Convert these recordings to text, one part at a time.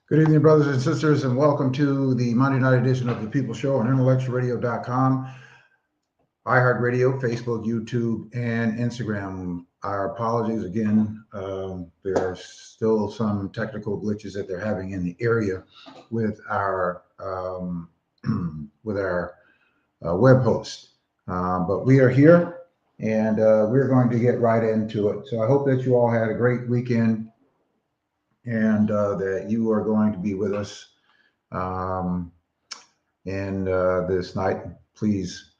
Good evening, brothers and sisters, and welcome to the Monday night edition of the People Show on intellectualradio.com, iHeartRadio, Facebook, YouTube, and Instagram. Our apologies again. There are still some technical glitches that they're having in the area with our with our web host, but we are here, and we're going to get right into it. So I hope that you all had a great weekend, and that you are going to be with us um, and this night. Please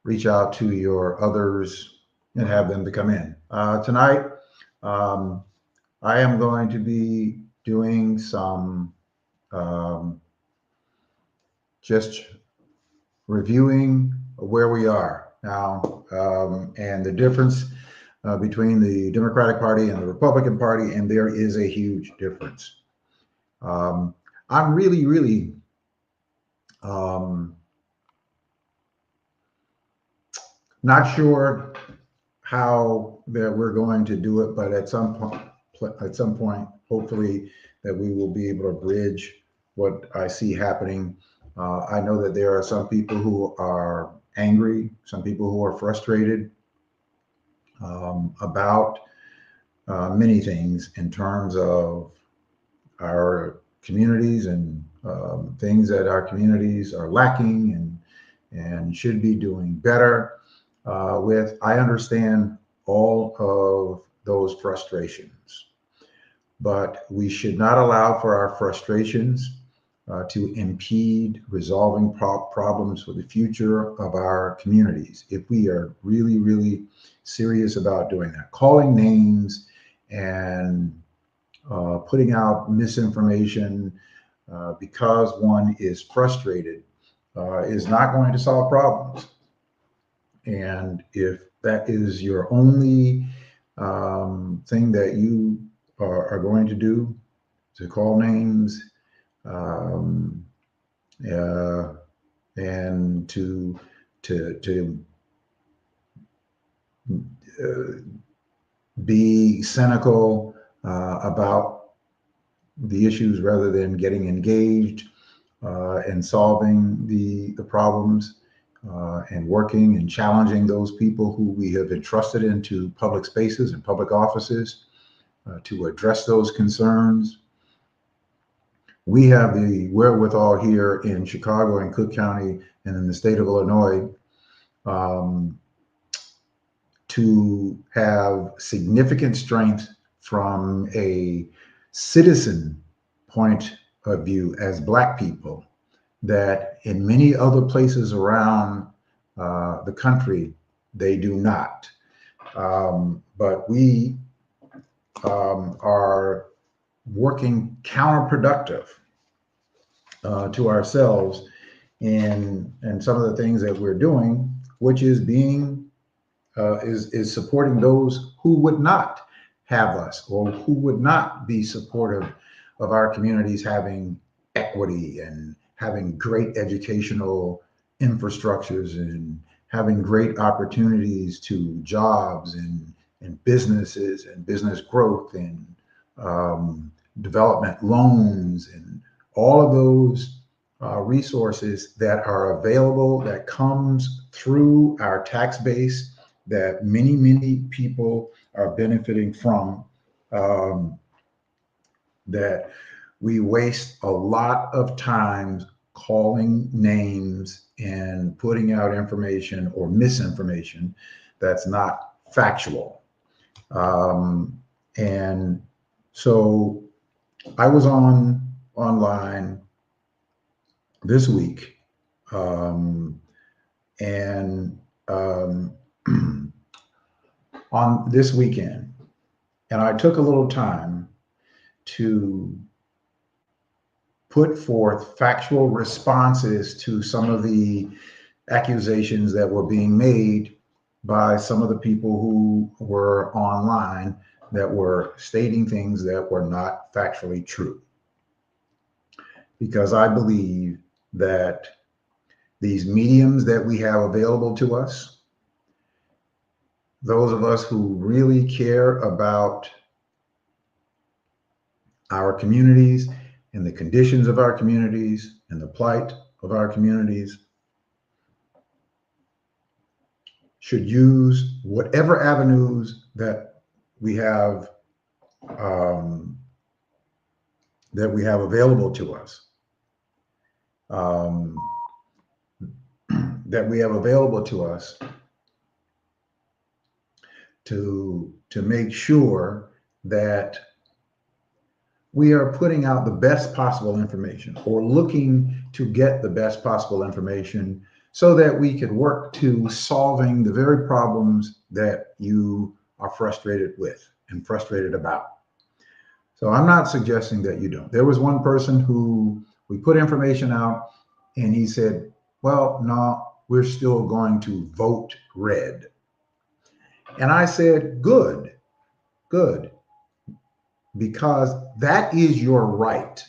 reach out to your others and have them to come in. Tonight, um, I am going to be doing some um, just reviewing where we are now, and the difference between the Democratic Party and the Republican Party, and there is a huge difference. Um, I'm really um, not sure how that we're going to do it, but at some point, hopefully, that we will be able to bridge what I see happening. I know that there are some people who are angry, some people who are frustrated about many things in terms of our communities and things that our communities are lacking and should be doing better with. I understand all of those frustrations, but we should not allow for our frustrations to impede resolving problems for the future of our communities. If we are really serious about doing that, calling names and putting out misinformation because one is frustrated is not going to solve problems. And if that is your only thing that you are going to do, to call names um, uh, and to uh, be cynical about the issues rather than getting engaged and solving the problems and working and challenging those people who we have entrusted into public spaces and public offices to address those concerns. We have the wherewithal here in Chicago and Cook County and in the state of Illinois um, to have significant strength from a citizen point of view as Black people that in many other places around the country they do not. But we are working counterproductive to ourselves in some of the things that we're doing, which is being is supporting those who would not have us or who would not be supportive of our communities having equity and having great educational infrastructures and having great opportunities to jobs and businesses and business growth and development loans and all of those resources that are available that comes through our tax base that many people are benefiting from, um, that we waste a lot of time calling names and putting out information or misinformation that's not factual. And so I was online this week, and on this weekend, and I took a little time to put forth factual responses to some of the accusations that were being made by some of the people who were online that were stating things that were not factually true. Because I believe that these mediums that we have available to us, those of us who really care about our communities and the conditions of our communities and the plight of our communities, should use whatever avenues that we have available to us, to make sure that we are putting out the best possible information, or looking to get the best possible information, so that we could work to solving the very problems that you are frustrated with and frustrated about. So I'm not suggesting that you don't. There was one person who we put information out and he said, well, no, we're still going to vote red. And I said, good, because that is your right.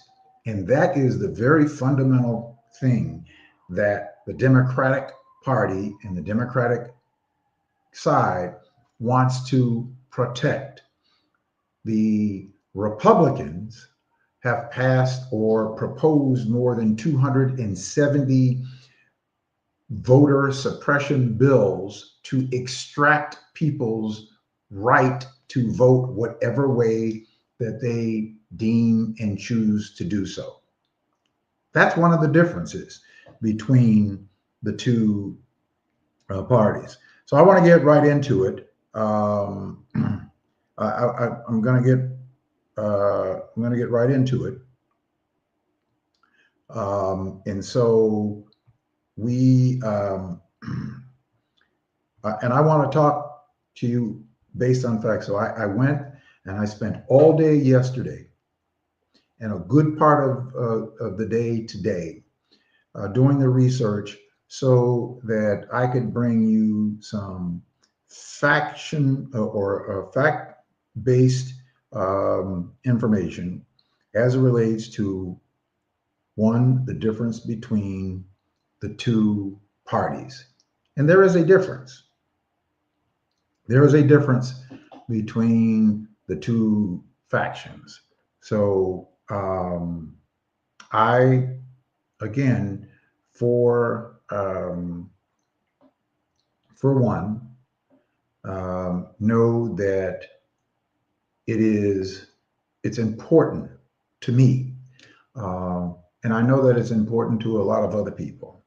And that is the very fundamental thing that the Democratic Party and the Democratic side wants to protect. The Republicans have passed or proposed more than 270 voter suppression bills to extract people's right to vote whatever way that they deem and choose to do so. That's one of the differences between the two parties. So I want to get right into it. I'm going to get right into it. And so we and I want to talk to you based on facts. So I went and I spent all day yesterday and a good part of the day today doing the research, so that I could bring you some fact-based information as it relates to, one, the difference between the two parties. And there is a difference. There is a difference between the two factions. So I, again, for one, know that it's important to me, and I know that it's important to a lot of other people,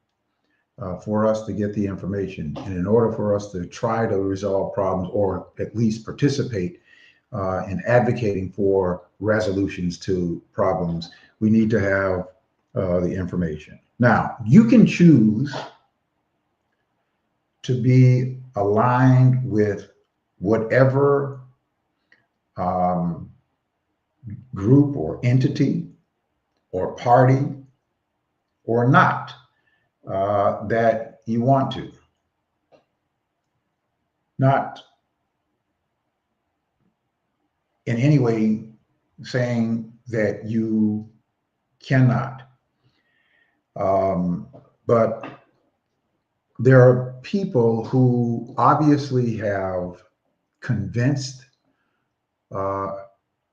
for us to get the information. And in order for us to try to resolve problems, or at least participate in advocating for resolutions to problems, we need to have the information. Now, you can choose to be aligned with whatever group or entity or party or not that you want to. Not in any way saying that you cannot. But there are people who obviously have convinced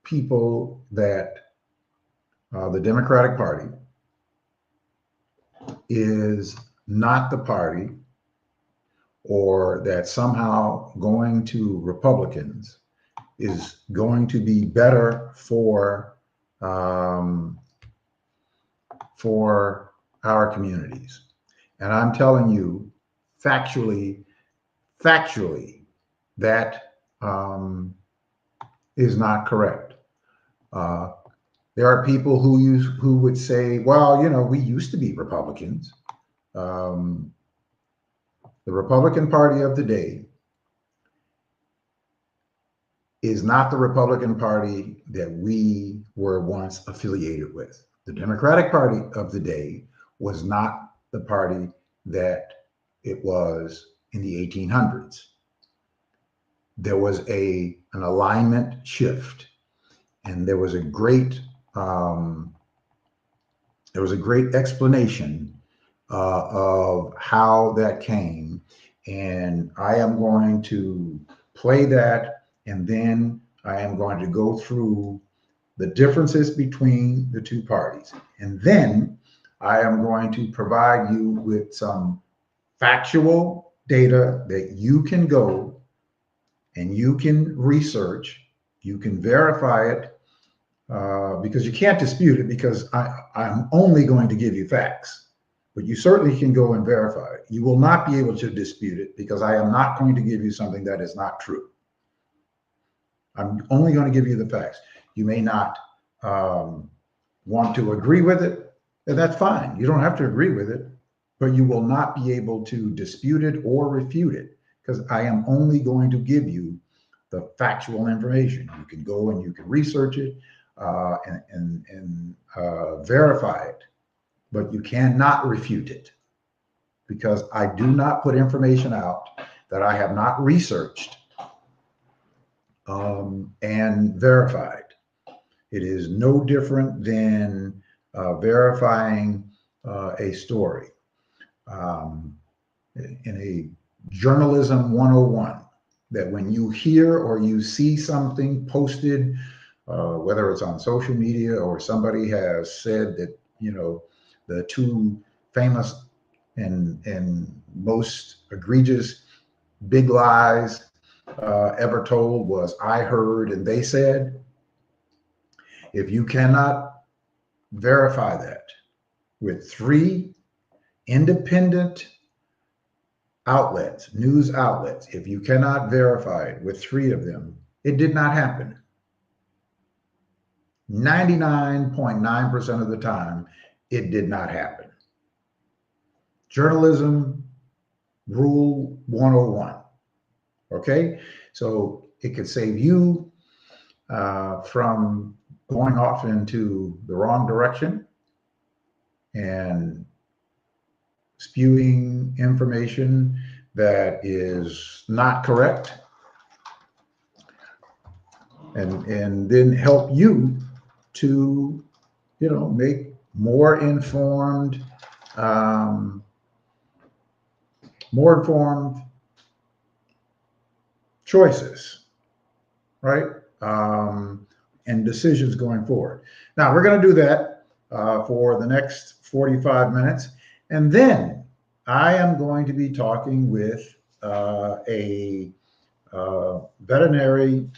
people that the Democratic Party is not the party, or that somehow going to Republicans is going to be better for our communities. And I'm telling you, factually, that is not correct. There are people who would say, well, we used to be Republicans. The Republican Party of the day is not the Republican Party that we were once affiliated with. The Democratic Party of the day was not the party that it was in the 1800s. There was an alignment shift, and there was a great explanation of how that came. And I am going to play that, and then I am going to go through the differences between the two parties. And then I am going to provide you with some factual data that you can go and you can research, you can verify it, because you can't dispute it, because I'm only going to give you facts, but you certainly can go and verify it. You will not be able to dispute it, because I am not going to give you something that is not true. I'm only going to give you the facts. You may not want to agree with it, and that's fine. You don't have to agree with it, but you will not be able to dispute it or refute it, because I am only going to give you the factual information. You can go and you can research it and verify it, but you cannot refute it, because I do not put information out that I have not researched and verified. It is no different than verifying a story. In a journalism 101, that when you hear or you see something posted, whether it's on social media or somebody has said that, you know, the two famous and most egregious big lies ever told was "I heard" and "they said." If you cannot verify that with 3 independent outlets, news outlets, if you cannot verify it with 3 of them, it did not happen. 99.9% of the time, it did not happen. Journalism rule 101. Okay, so it could save you from going off into the wrong direction and spewing information that is not correct, and then help you to, you know, make more informed choices, right? And decisions going forward. Now we're going to do that for the next 45 minutes. And then I am going to be talking with a veterinary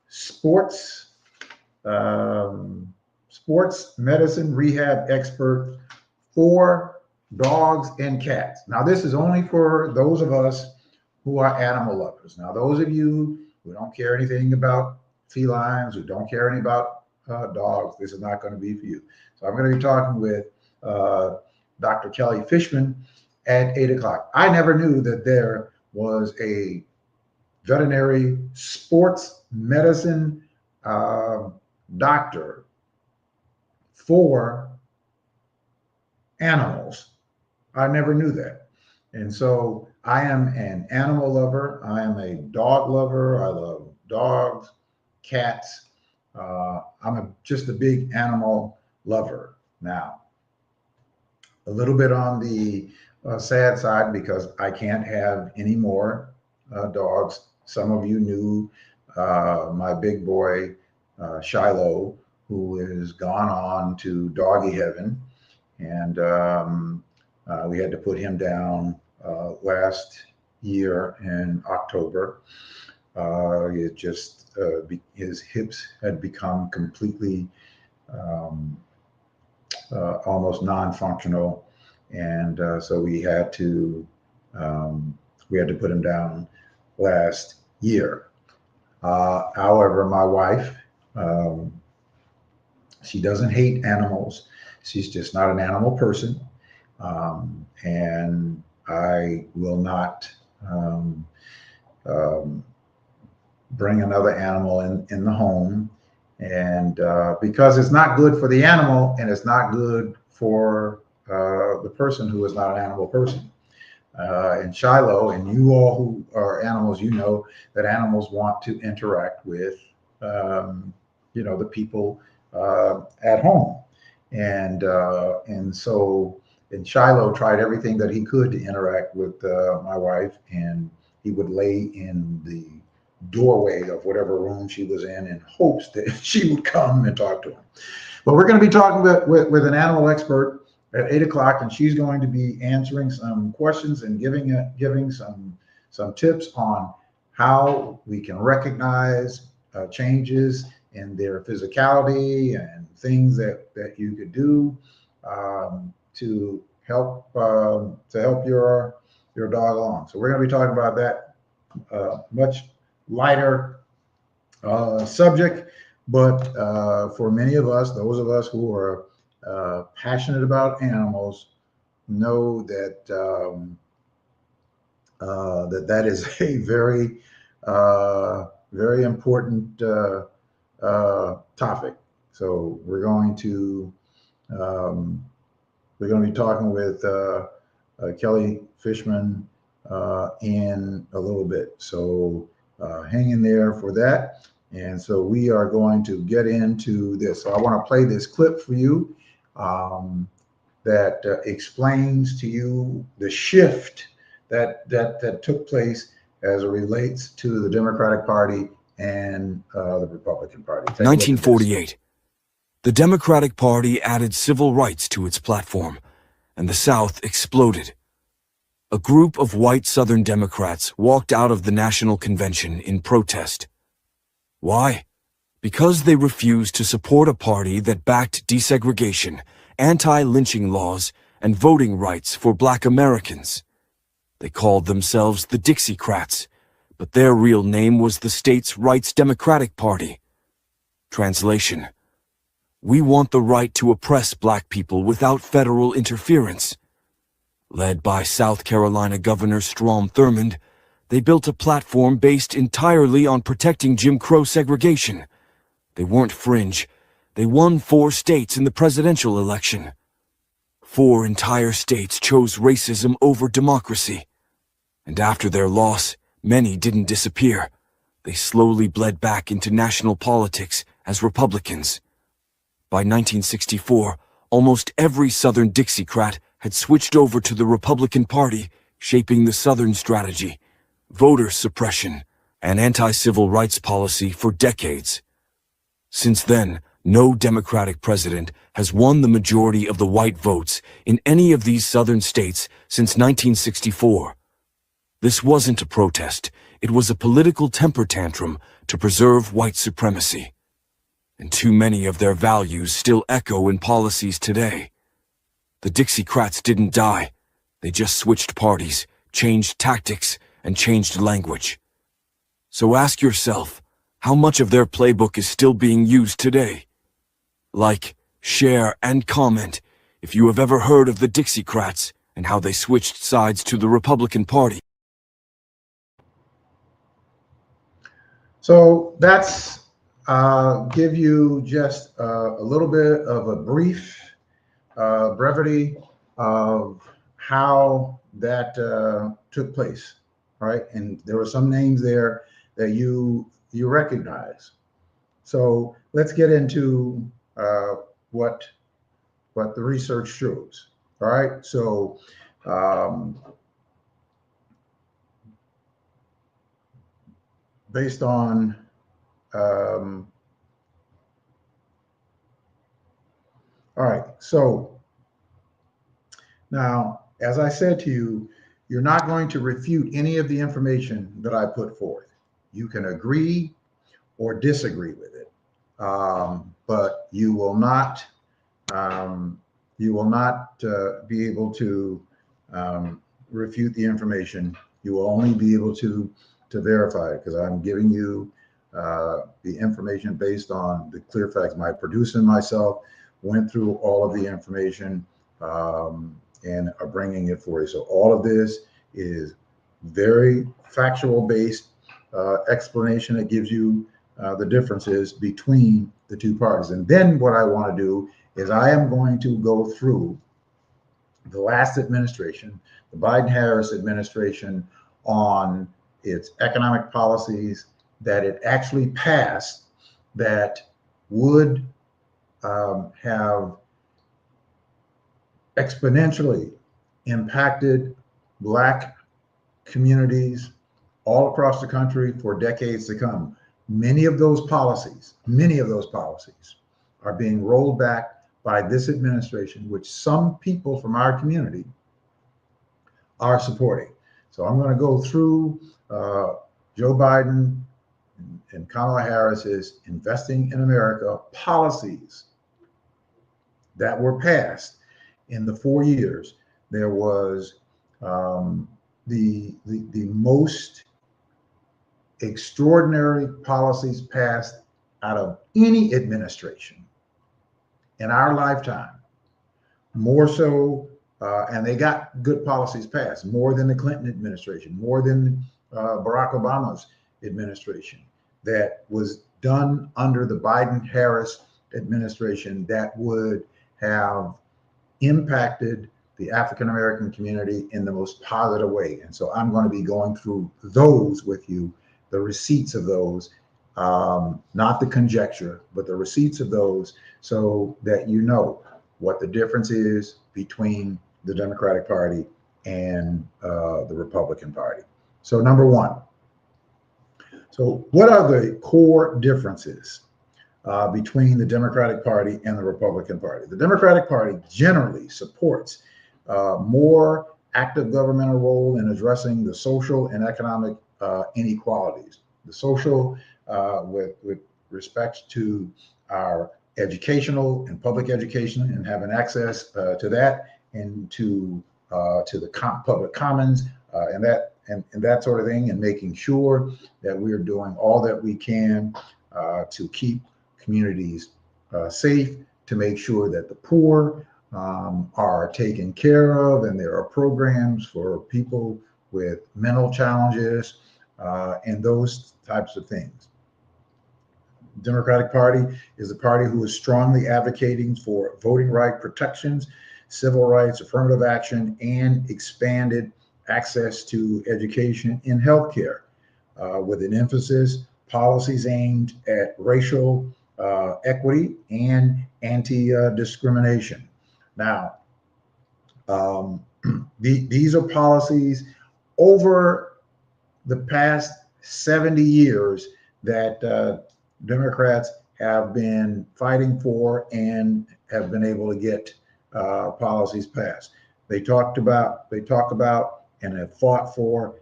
sports medicine rehab expert for dogs and cats. Now, this is only for those of us who are animal lovers. Now, those of you who don't care anything about felines, who don't care anything about dogs, this is not going to be for you. So I'm going to be talking with Dr. Kelly Fishman at 8 o'clock. I never knew that there was a veterinary sports medicine doctor for animals. I never knew that. And so I am an animal lover. I am a dog lover. I love dogs, cats. I'm just a big animal lover. Now, a little bit on the sad side, because I can't have any more dogs. Some of you knew my big boy, Shiloh, who is gone on to doggy heaven. And we had to put him down last year in October. It just, his hips had become completely almost non-functional. And so we had to put him down last year. However, my wife, she doesn't hate animals. She's just not an animal person. And I will not bring another animal in the home. And because it's not good for the animal, and it's not good for the person who is not an animal person. And Shiloh, and you all who are animals, you know that animals want to interact with, you know, the people at home. And so Shiloh tried everything that he could to interact with my wife, and he would lay in the doorway of whatever room she was in hopes that she would come and talk to him. But we're going to be talking with an animal expert at 8 o'clock, and she's going to be answering some questions and giving some tips on how we can recognize changes in their physicality and things that you could do to help your dog along. So we're going to be talking about that much lighter subject, but for many of us, those of us who are passionate about animals, know that that is a very important topic. So we're going to be talking with Kelly Fishman in a little bit. So hang in there for that. And so we are going to get into this. So I want to play this clip for you that explains to you the shift that took place as it relates to the Democratic Party and the Republican Party. 1948. The Democratic Party added civil rights to its platform, and the South exploded. A group of white Southern Democrats walked out of the National Convention in protest. Why? Because they refused to support a party that backed desegregation, anti-lynching laws, and voting rights for Black Americans. They called themselves the Dixiecrats, but their real name was the state's Rights Democratic Party. Translation: we want the right to oppress Black people without federal interference. Led by South Carolina Governor Strom Thurmond, they built a platform based entirely on protecting Jim Crow segregation. They weren't fringe. They won 4 states in the presidential election. 4 entire states chose racism over democracy. And after their loss, many didn't disappear. They slowly bled back into national politics as Republicans. By 1964, almost every Southern Dixiecrat had switched over to the Republican Party, shaping the Southern strategy, voter suppression, and anti-civil rights policy for decades. Since then, no Democratic president has won the majority of the white votes in any of these Southern states since 1964. This wasn't a protest, it was a political temper tantrum to preserve white supremacy. And too many of their values still echo in policies today. The Dixiecrats didn't die. They just switched parties, changed tactics, and changed language. So ask yourself, how much of their playbook is still being used today? Like, share, and comment if you have ever heard of the Dixiecrats and how they switched sides to the Republican Party. So that's give you just a little bit of a brief brevity of how that took place, right? And there were some names there that you recognize. So let's get into what the research shows. All right. So based on all right. So now, as I said to you, you're not going to refute any of the information that I put forth. You can agree or disagree with it, but you will not be able to refute the information. You will only be able to verify it, because I'm giving you the information based on the clear facts. My producer and myself went through all of the information and are bringing it for you. So all of this is very factual based explanation that gives you the differences between the two parties. And then what I want to do is I am going to go through the last administration, the Biden-Harris administration, on its economic policies that it actually passed that would have exponentially impacted Black communities all across the country for decades to come. Many of those policies are being rolled back by this administration, which some people from our community are supporting. So I'm going to go through Joe Biden and Kamala Harris's Investing in America policies that were passed in the 4 years. There was the most extraordinary policies passed out of any administration in our lifetime, more so, and they got good policies passed, more than the Clinton administration, more than Barack Obama's administration, that was done under the Biden-Harris administration that would have impacted the African American community in the most positive way. And so I'm going to be going through those with you, the receipts of those, not the conjecture, but the receipts of those, so that you know what the difference is between the Democratic Party and the Republican Party. So number one, so what are the core differences between the Democratic Party and the Republican Party? The Democratic Party generally supports more active governmental role in addressing the social and economic inequalities. The social with respect to our educational and public education and having access to that, and to the public commons and that sort of thing, and making sure that we're doing all that we can to keep communities safe, to make sure that the poor are taken care of, and there are programs for people with mental challenges and those types of things. Democratic Party is the party who is strongly advocating for voting right protections, civil rights, affirmative action, and expanded access to education and healthcare, with an emphasis policies aimed at racial equity and anti-discrimination. Now, these are policies over the past 70 years that Democrats have been fighting for and have been able to get policies passed. They talk about and have fought for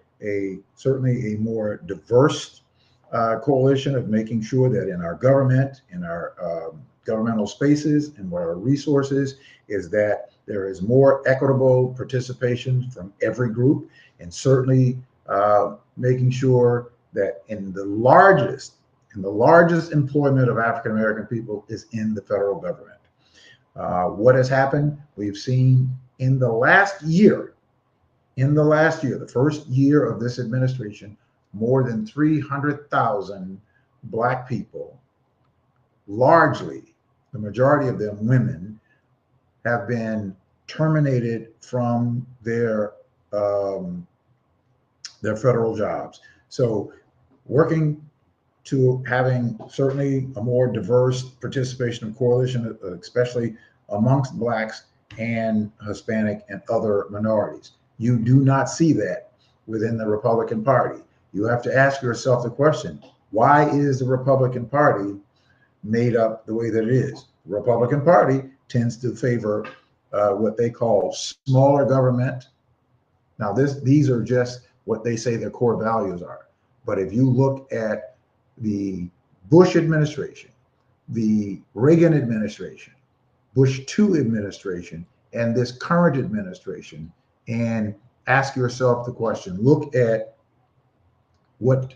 certainly a more diverse coalition of making sure that in our government, in our governmental spaces, and what our resources is, that there is more equitable participation from every group, and certainly making sure that in the largest employment of African American people is in the federal government. What has happened? We've seen in the last year, the first year of this administration, more than 300,000 Black people, largely the majority of them women, have been terminated from their federal jobs. So working to having certainly a more diverse participation of coalition, especially amongst Blacks and Hispanic and other minorities. You do not see that within the Republican Party. You have to ask yourself the question, why is the Republican Party made up the way that it is? The Republican Party tends to favor what they call smaller government. Now, these are just what they say their core values are. But if you look at the Bush administration, the Reagan administration, Bush II administration, and this current administration, and ask yourself the question, look at what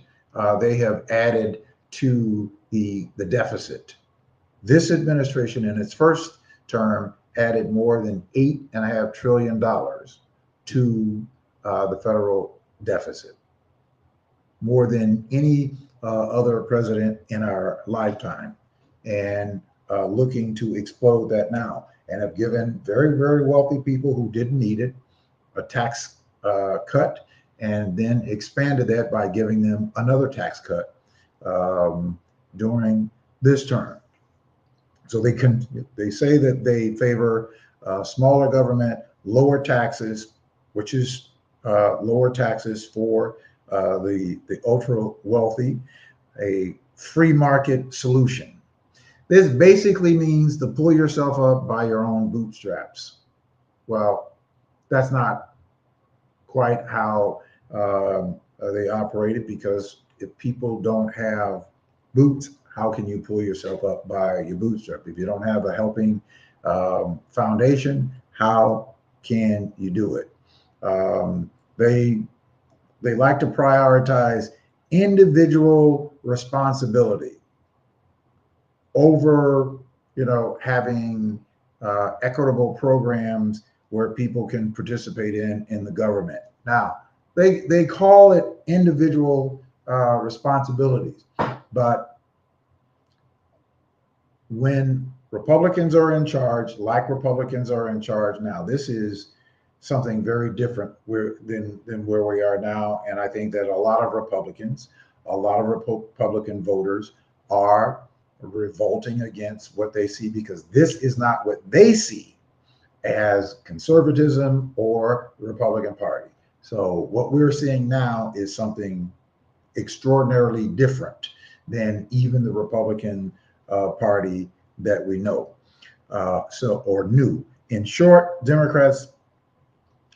they have added to the deficit. This administration in its first term added more than $8.5 trillion to the federal deficit, more than any other president in our lifetime, and looking to explode that now, and have given very, very wealthy people who didn't need it a tax cut, and then expanded that by giving them another tax cut during this term. So they say that they favor smaller government, lower taxes, which is lower taxes for the ultra wealthy a free market solution. This basically means to pull yourself up by your own bootstraps. Well, that's not quite how they operated, because if people don't have boots, how can you pull yourself up by your bootstrap? If you don't have a helping foundation, how can you do it? They like to prioritize individual responsibility over, having equitable programs where people can participate in the government. Now, they call it individual responsibilities, but when Republicans are in charge, like Republicans are in charge now, this is something very different than where we are now. And I think that a lot of Republican voters are revolting against what they see, because this is not what they see as conservatism or the Republican Party. So what we're seeing now is something extraordinarily different than even the Republican Party that we know, or knew. In short, Democrats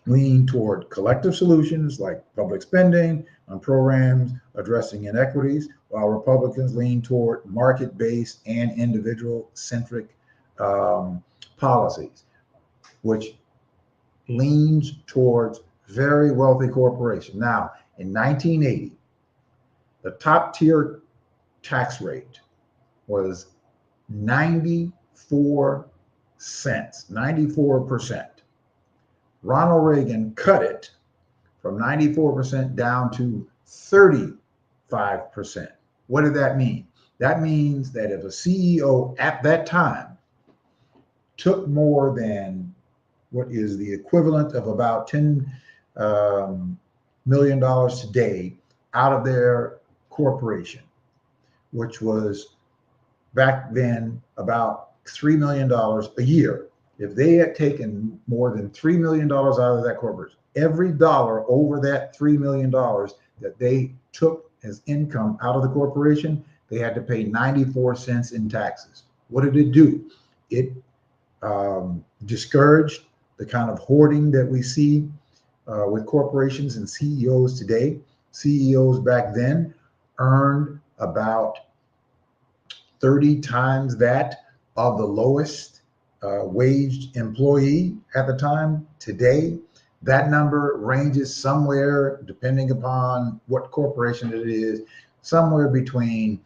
lean toward collective solutions like public spending on programs addressing inequities, while Republicans lean toward market-based and individual-centric policies, which leans towards very wealthy corporations. Now, in 1980, the top tier tax rate was 94 cents, 94%. Ronald Reagan cut it from 94% down to 35%. What did that mean? That means that if a CEO at that time took more than what is the equivalent of about $10 million today out of their corporation, which was back then about $3 million a year. If they had taken more than $3 million out of that corporation, every dollar over that $3 million that they took as income out of the corporation, they had to pay 94 cents in taxes. What did it do? It discouraged the kind of hoarding that we see with corporations and CEOs today. CEOs back then earned about 30 times that of the lowest waged employee at the time. Today, that number ranges somewhere, depending upon what corporation it is, somewhere between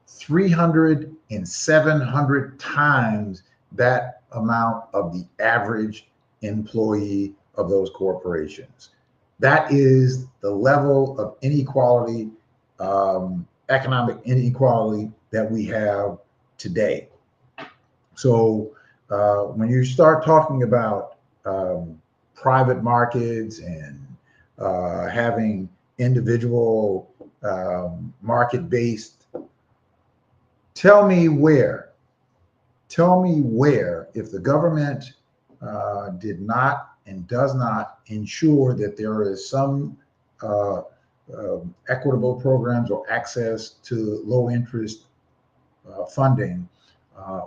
300 and 700 times that amount of the average employee of those corporations. That is the level of inequality, economic inequality that we have today. So when you start talking about private markets and having individual market-based, tell me where, if the government did not and does not ensure that there is some equitable programs or access to low interest funding,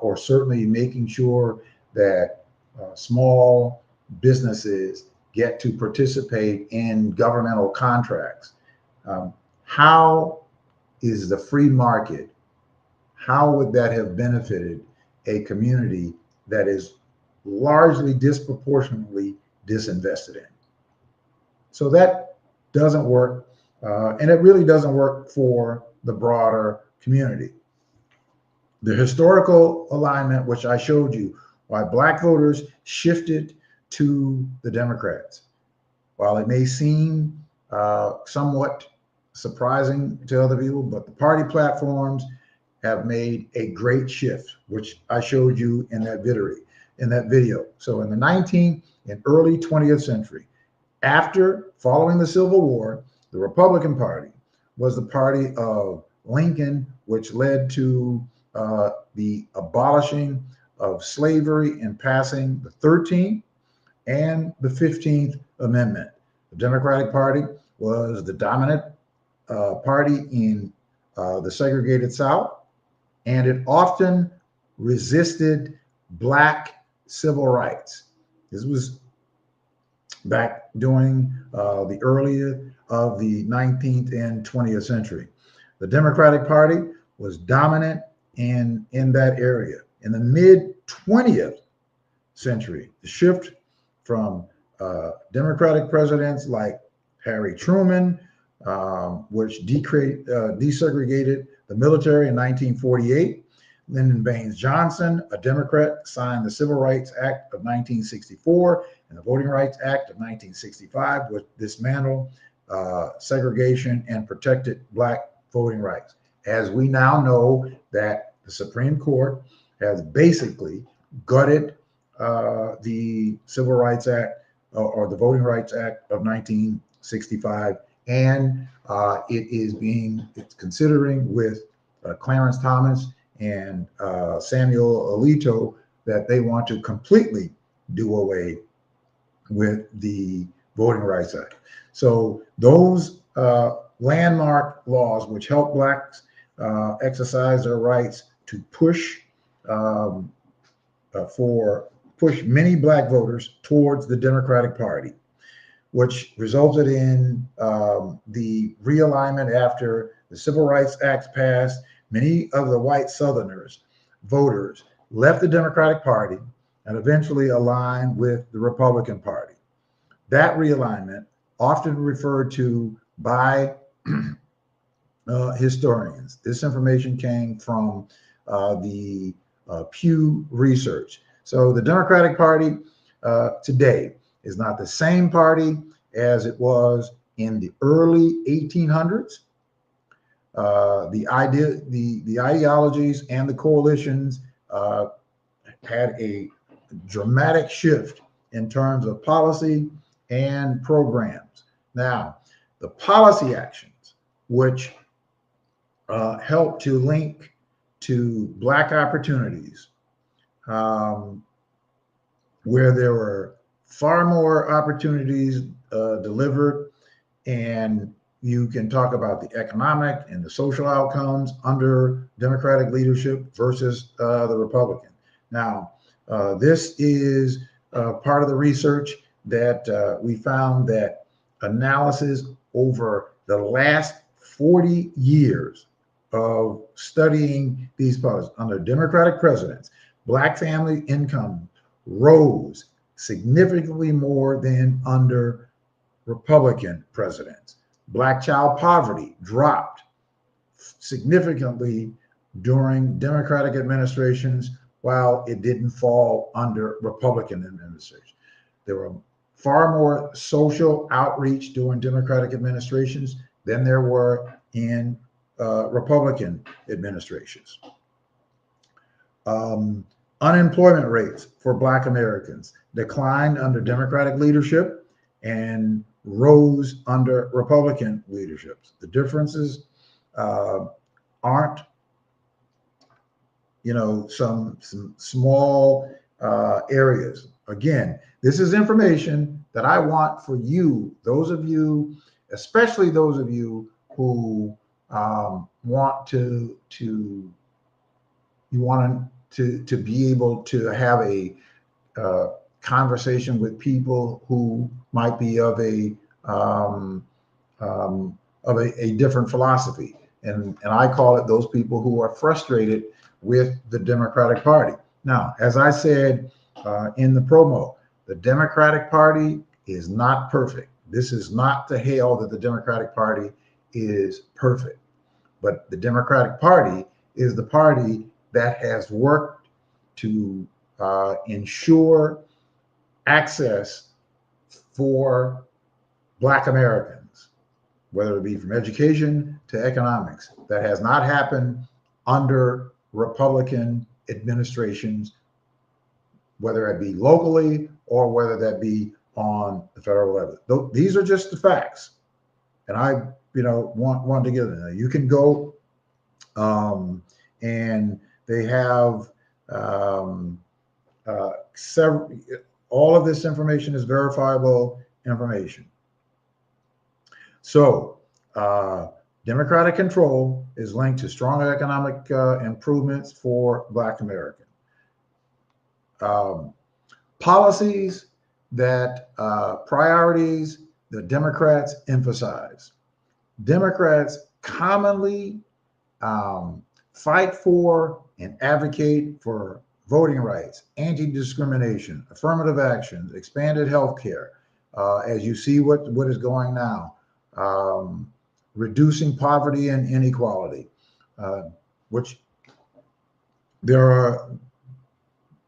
or certainly making sure that small businesses get to participate in governmental contracts. How is the free market, how would that have benefited a community that is largely disproportionately disinvested in? So that doesn't work, and it really doesn't work for the broader community. The historical alignment, which I showed you, why Black voters shifted to the Democrats. While it may seem somewhat surprising to other people, but the party platforms have made a great shift, which I showed you in that video. So in the 19th and early 20th century, following the Civil War, the Republican Party was the party of Lincoln, which led to the abolishing of slavery and passing the 13th and the 15th Amendment. The Democratic Party was the dominant party in the segregated South, and it often resisted Black civil rights. This was back during the earlier of the 19th and 20th century. The Democratic Party was dominant in that area. In the mid 20th century, the shift from Democratic presidents like Harry Truman, which desegregated the military in 1948. Lyndon Baines Johnson, a Democrat, signed the Civil Rights Act of 1964 and the Voting Rights Act of 1965, which dismantled segregation and protected Black voting rights. As we now know that the Supreme Court has basically gutted the Civil Rights Act or the Voting Rights Act of 1965, and it's considering with Clarence Thomas and Samuel Alito that they want to completely do away with the Voting Rights Act. So those landmark laws, which help Blacks exercise their rights to push many Black voters towards the Democratic Party, which resulted in the realignment after the Civil Rights Act passed. Many of the white Southerners voters left the Democratic Party and eventually aligned with the Republican Party. That realignment, often referred to by historians, this information came from the Pew Research. So the Democratic Party today is not the same party as it was in the early 1800s. The ideologies and the coalitions had a dramatic shift in terms of policy and programs. Now, the policy actions, which help to link to Black opportunities, where there were far more opportunities delivered, and you can talk about the economic and the social outcomes under Democratic leadership versus the Republican. Now, this is part of the research that we found that analysis over the last 40 years of studying these policies under Democratic presidents, Black family income rose significantly more than under Republican presidents. Black child poverty dropped significantly during Democratic administrations, while it didn't fall under Republican administrations. There were far more social outreach during Democratic administrations than there were in Republican administrations. Unemployment rates for Black Americans declined under Democratic leadership and rose under Republican leaderships. The differences aren't, some small areas. Again, this is information that I want for you, those of you, especially those of you who want to be able to have a conversation with people who might be of a different philosophy, and I call it those people who are frustrated with the Democratic Party. Now, as I said in the promo, the Democratic Party is not perfect. This is not to hail that the Democratic Party is perfect, but the Democratic Party is the party that has worked to ensure access for Black Americans, whether it be from education to economics. That has not happened under Republican administrations, whether it be locally or whether that be on the federal level. These are just the facts, and I, want to give them. You can go, and they have several. All of this information is verifiable information. So Democratic control is linked to strong economic improvements for Black Americans. Policies that priorities the Democrats emphasize. Democrats commonly fight for and advocate for voting rights, anti-discrimination, affirmative actions, expanded health care, as you see what is going now, reducing poverty and inequality, which there are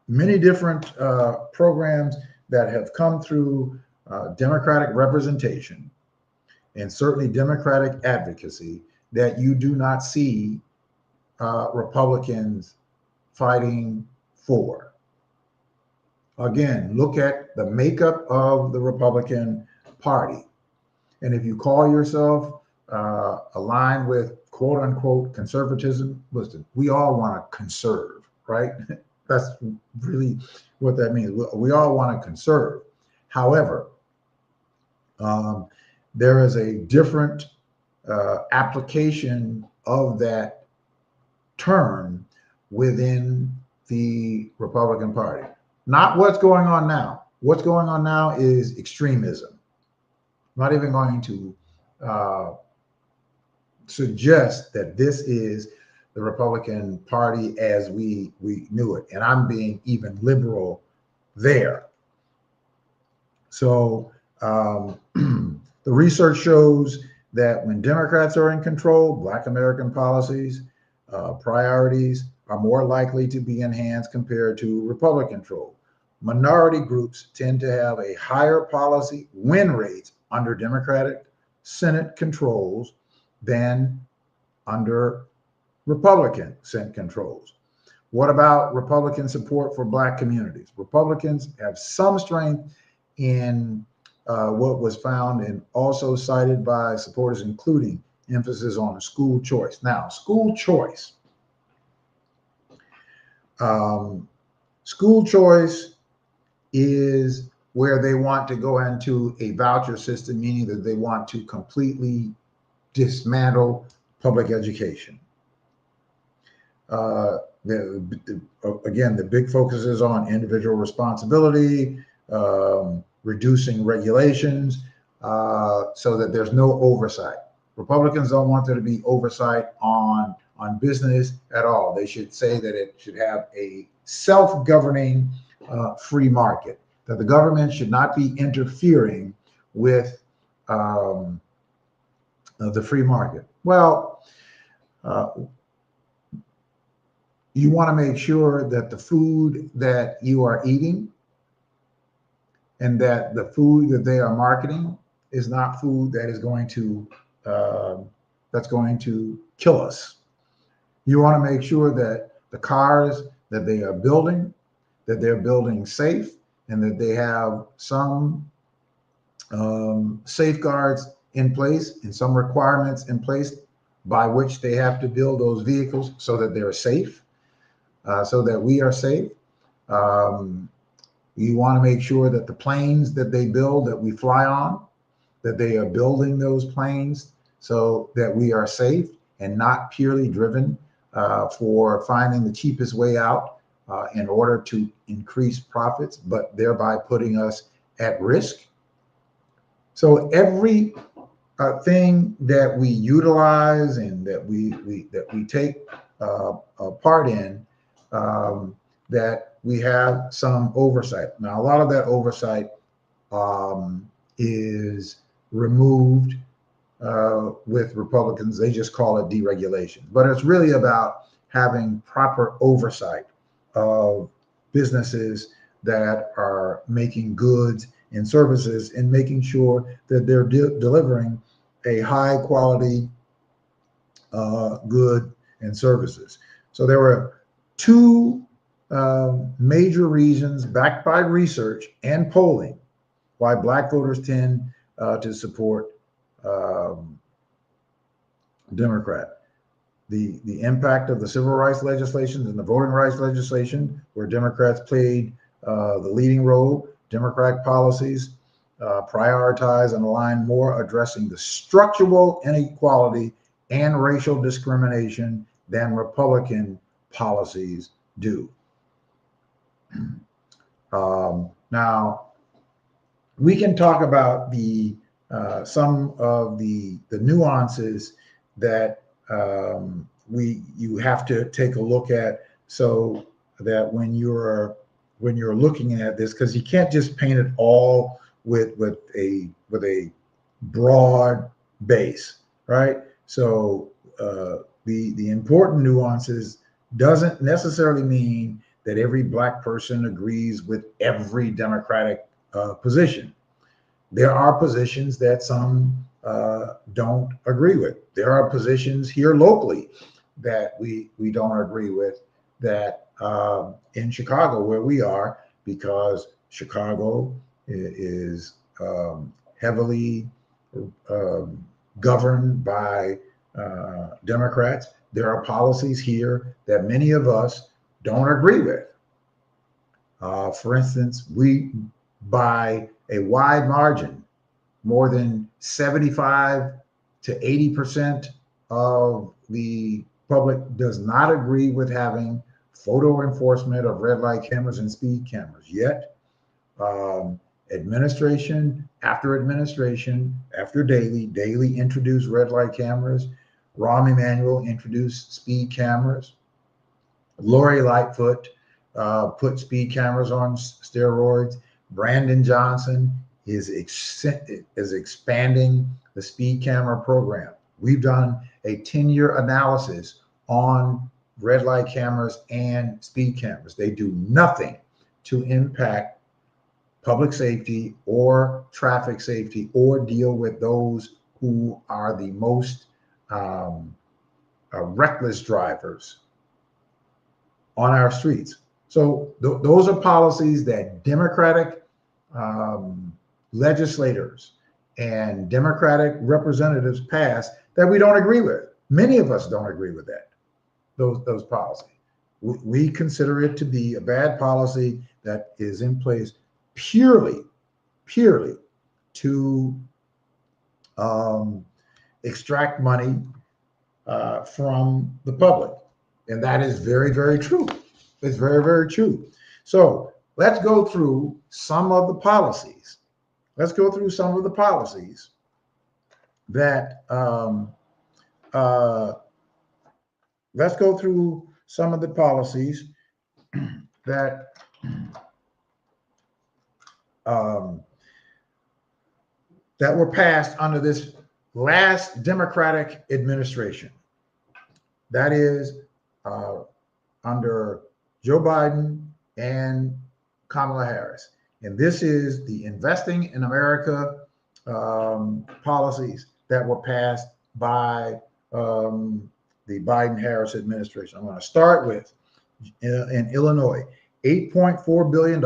many different programs that have come through Democratic representation and certainly Democratic advocacy that you do not see Republicans fighting for. Again, look at the makeup of the Republican Party. And if you call yourself aligned with quote unquote conservatism, listen, we all want to conserve, right? That's really what that means. We all want to conserve. However, there is a different application of that term within the Republican Party. Not what's going on now. What's going on now is extremism. I'm not even going to suggest that this is the Republican Party as we knew it. And I'm being even liberal there. So the research shows that when Democrats are in control, Black American policies, priorities are more likely to be enhanced compared to Republican control. Minority groups tend to have a higher policy win rates under Democratic Senate controls than under Republican Senate controls. What about Republican support for Black communities? Republicans have some strength in what was found and also cited by supporters, including emphasis on school choice. Now, school choice. School choice is where they want to go into a voucher system, meaning that they want to completely dismantle public education. Again, the big focus is on individual responsibility, reducing regulations, so that there's no oversight. Republicans don't want there to be oversight on business at all. They should say that it should have a self-governing free market, that the government should not be interfering with the free market. Well, you want to make sure that the food that you are eating and that the food that they are marketing is not food that is going to kill us. You want to make sure that the cars that they are building, that they're building safe, and that they have some safeguards in place and some requirements in place by which they have to build those vehicles so that they're safe, so that we are safe. You want to make sure that the planes that they build, that we fly on, that they are building those planes so that we are safe and not purely driven for finding the cheapest way out in order to increase profits, but thereby putting us at risk. So every thing that we utilize and that we take part in, that we have some oversight. Now, a lot of that oversight is removed with Republicans. They just call it deregulation, but it's really about having proper oversight of businesses that are making goods and services and making sure that they're delivering a high quality good and services. So there were two major reasons backed by research and polling why Black voters tend to support Democrat. The impact of the civil rights legislation and the voting rights legislation, where Democrats played the leading role. Democratic policies prioritize and align more addressing the structural inequality and racial discrimination than Republican policies do. Now, we can talk about the some of the nuances that you have to take a look at, so that when you're looking at this, because you can't just paint it all with a broad base, right? So the important nuances doesn't necessarily mean that every Black person agrees with every Democratic position. There are positions that some don't agree with. There are positions here locally that we don't agree with, that in Chicago, where we are, because Chicago is heavily governed by Democrats. There are policies here that many of us don't agree with. For instance, we, by a wide margin, more than 75 to 80% of the public does not agree with having photo enforcement of red light cameras and speed cameras. Yet, administration after daily introduced red light cameras. Rahm Emanuel introduced speed cameras. Lori Lightfoot put speed cameras on steroids. Brandon Johnson is expanding the speed camera program. We've done a 10-year analysis on red light cameras and speed cameras. They do nothing to impact public safety or traffic safety or deal with those who are the most reckless drivers on our streets. So those are policies that Democratic legislators and Democratic representatives pass that we don't agree with. Many of us don't agree with those policies. We consider it to be a bad policy that is in place purely to extract money from the public. And that is very, very true. It's very, very true. So let's go through some of the policies. Let's go through some of the policies that let's go through some of the policies that that were passed under this last Democratic administration. That is under Joe Biden and Kamala Harris. And this is the Investing in America policies that were passed by the Biden-Harris administration. I'm going to start with, in Illinois, $8.4 billion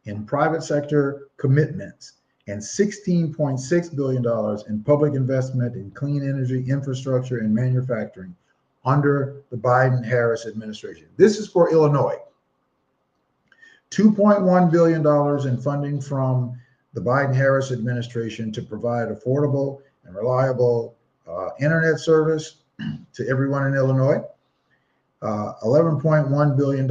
in private sector commitments and $16.6 billion in public investment in clean energy infrastructure and manufacturing under the Biden-Harris administration. This is for Illinois. $2.1 billion in funding from the Biden-Harris administration to provide affordable and reliable internet service to everyone in Illinois. $11.1 billion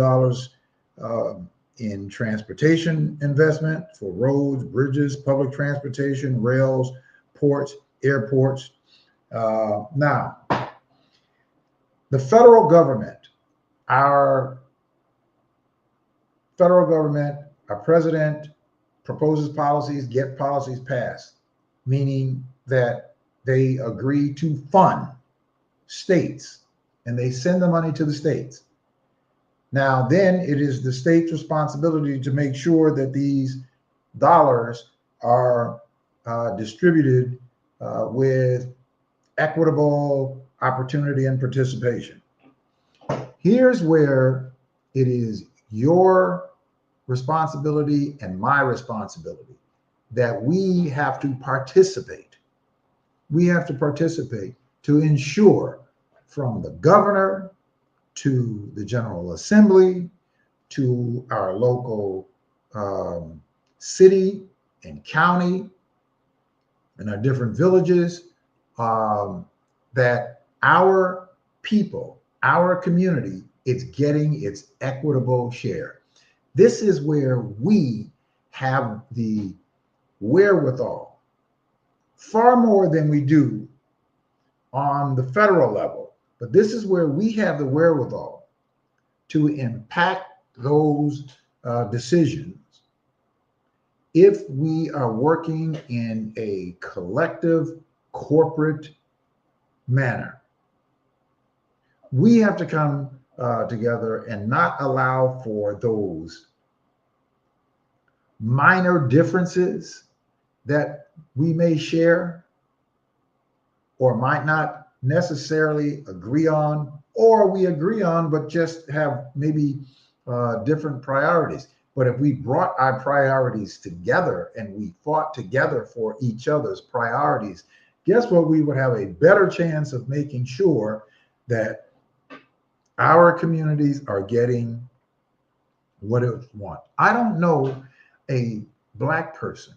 in transportation investment for roads, bridges, public transportation, rails, ports, airports. Now, the federal government, our president proposes policies, get policies passed, meaning that they agree to fund states and they send the money to the states. Now, then it is the state's responsibility to make sure that these dollars are distributed with equitable opportunity and participation. Here's where it is your responsibility and my responsibility that we have to participate. We have to participate to ensure, from the governor to the General Assembly to our local city and county and our different villages, that our people, our community, is getting its equitable share. This is where we have the wherewithal, far more than we do on the federal level. But this is where we have the wherewithal to impact those decisions if we are working in a collective corporate manner. We have to come together and not allow for those minor differences that we may share or might not necessarily agree on, or we agree on but just have maybe different priorities. But if we brought our priorities together and we fought together for each other's priorities, guess what? We would have a better chance of making sure that our communities are getting what it wants. I don't know a Black person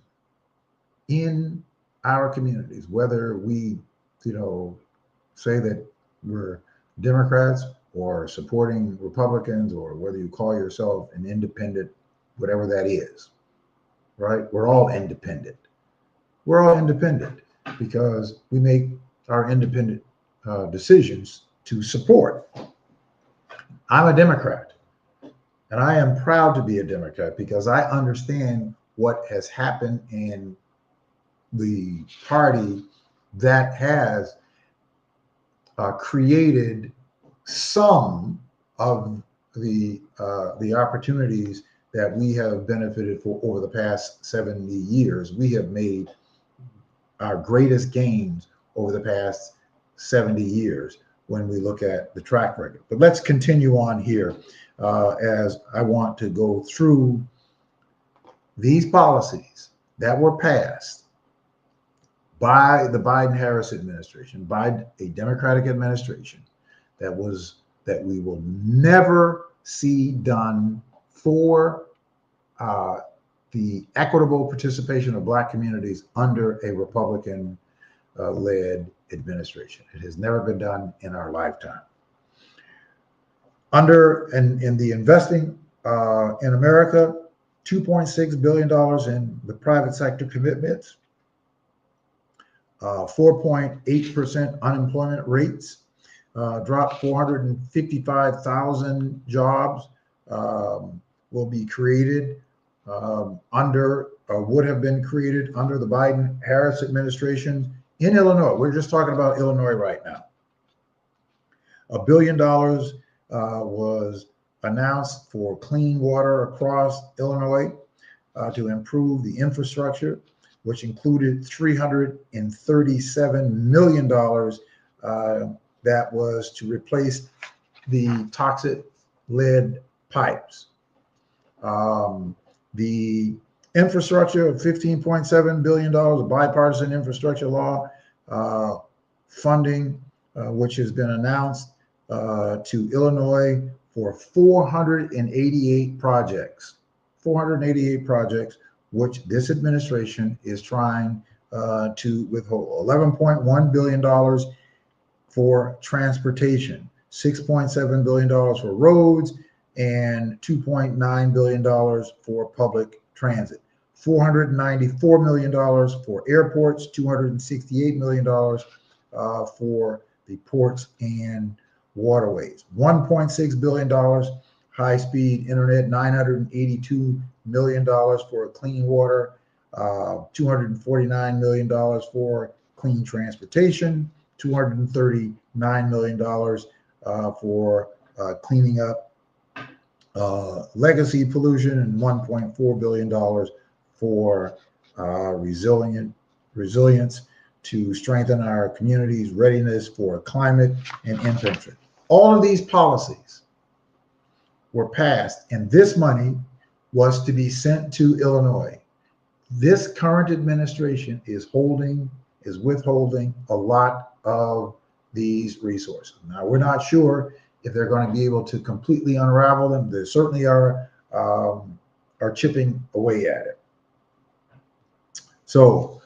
in our communities, whether we, say that we're Democrats or supporting Republicans, or whether you call yourself an independent, whatever that is, right? We're all independent. We're all independent because we make our independent decisions to support. I'm a Democrat, and I am proud to be a Democrat because I understand what has happened in the party that has created some of the opportunities that we have benefited for over the past 70 years. We have made our greatest gains over the past 70 years when we look at the track record. But let's continue on here as I want to go through these policies that were passed by the Biden-Harris administration, by a Democratic administration, that we will never see done for the equitable participation of Black communities under a Republican-led administration. It has never been done in our lifetime. In the Investing in America, $2.6 billion in the private sector commitments, 4.8% unemployment rates, dropped 455,000 jobs will be created would have been created under the Biden-Harris administration in Illinois. We're just talking about Illinois right now. $1 billion was announced for clean water across Illinois to improve the infrastructure, which included $337 million that was to replace the toxic lead pipes. The infrastructure of $15.7 billion, a bipartisan infrastructure law funding, which has been announced to Illinois for 488 projects, which this administration is trying to withhold. $11.1 billion for transportation, $6.7 billion for roads, and $2.9 billion for public transit, $494 million for airports, $268 million for the ports and waterways, $1.6 billion high-speed internet, $982 million for clean water, $249 million for clean transportation, $239 million for cleaning up legacy pollution, and $1.4 billion for resilience to strengthen our communities' readiness for climate and infrastructure. All of these policies were passed, and this money was to be sent to Illinois. This current administration is withholding a lot of these resources. Now, we're not sure if they're going to be able to completely unravel them. They certainly are chipping away at it. So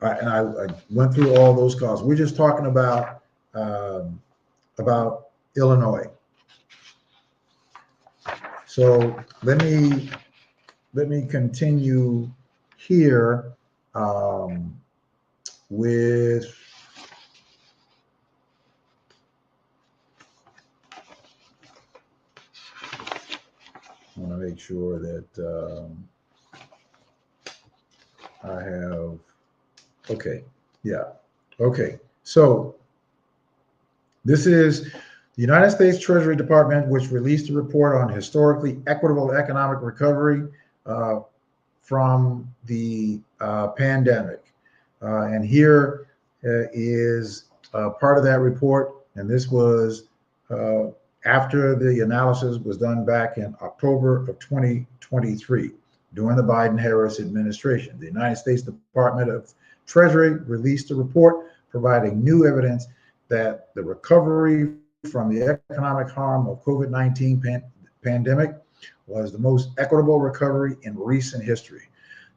And I went through all those calls. We're just talking um, about Illinois. So let me continue here with I want to make sure that I have, okay, yeah, okay. So this is the United States Treasury Department, which released a report on historically equitable economic recovery from the pandemic. And here is part of that report. And this was after the analysis was done back in October of 2023 during the Biden-Harris administration. The United States Department of Treasury released a report providing new evidence that the recovery from the economic harm of COVID-19 pandemic was the most equitable recovery in recent history.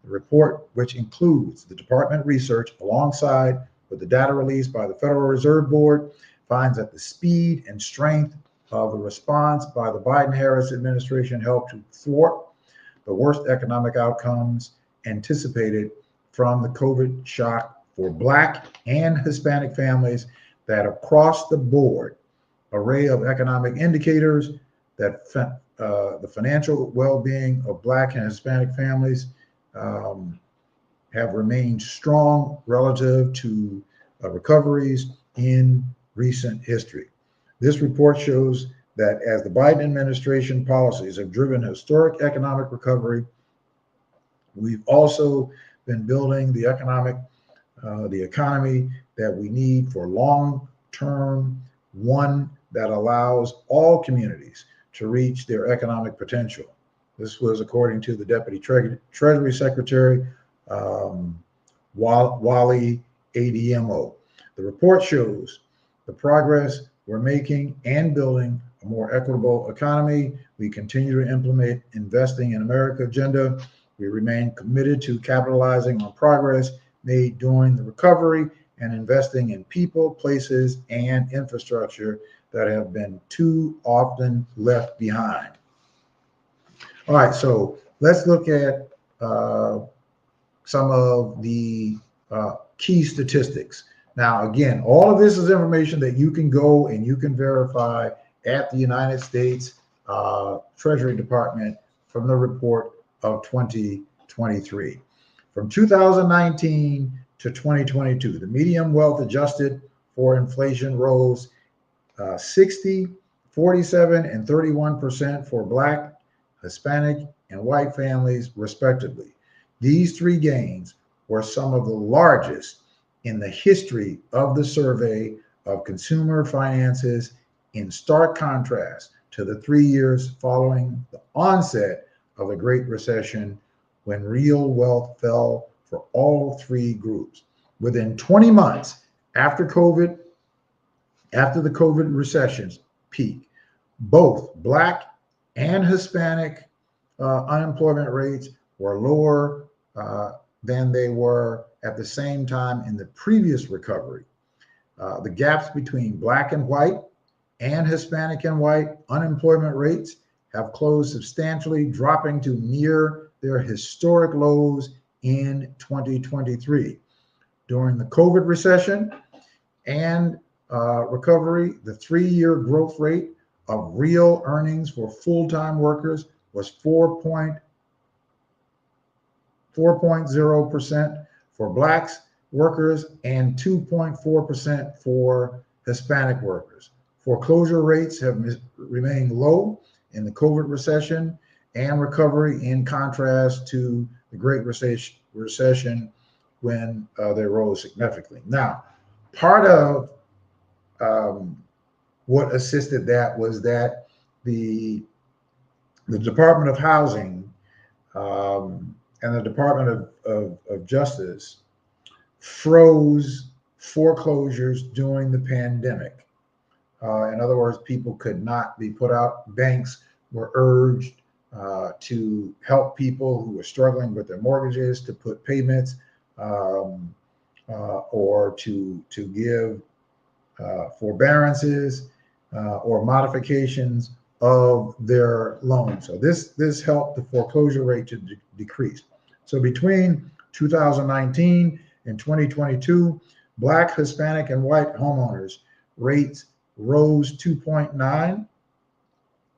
The report, which includes the department research alongside with the data released by the Federal Reserve Board, finds that the speed and strength of the response by the Biden-Harris administration helped to thwart the worst economic outcomes anticipated from the COVID shock for Black and Hispanic families, that across the board array of economic indicators that the financial well-being of Black and Hispanic families have remained strong relative to recoveries in recent history. This report shows that as the Biden administration policies have driven historic economic recovery, we've also been building the economy that we need for long-term, one that allows all communities to reach their economic potential. This was according to the Deputy Treasury Secretary, Wally ADMO. The report shows the progress we're making and building a more equitable economy. We continue to implement Investing in America agenda. We remain committed to capitalizing on progress made during the recovery and investing in people, places, and infrastructure that have been too often left behind. All right, so let's look at some of the key statistics. Now, again, all of this is information that you can go and you can verify at the United States Treasury Department from the report of 2023. From 2019 to 2022, the median wealth adjusted for inflation rose 60, 47, and 31% for Black, Hispanic, and white families, respectively. These three gains were some of the largest in the history of the survey of consumer finances, in stark contrast to the 3 years following the onset of the Great Recession, when real wealth fell for all three groups. Within 20 months after the COVID recession's peak, both Black and Hispanic unemployment rates were lower than they were at the same time in the previous recovery. The gaps between Black and white and Hispanic and white unemployment rates have closed substantially, dropping to near their historic lows in 2023. During the COVID recession and recovery, the 3-year growth rate of real earnings for full-time workers was 4.0% for Blacks workers and 2.4% for Hispanic workers. Foreclosure rates have remained low in the COVID recession and recovery, in contrast to the Great Recession when they rose significantly. Now, part of what assisted that was that the Department of Housing and the Department of Justice froze foreclosures during the pandemic. In other words, people could not be put out. Banks were urged to help people who were struggling with their mortgages to put payments or to give forbearances or modifications of their loan. So this helped the foreclosure rate to decrease. So between 2019 and 2022, Black, Hispanic, and white homeowners rates rose 2.9,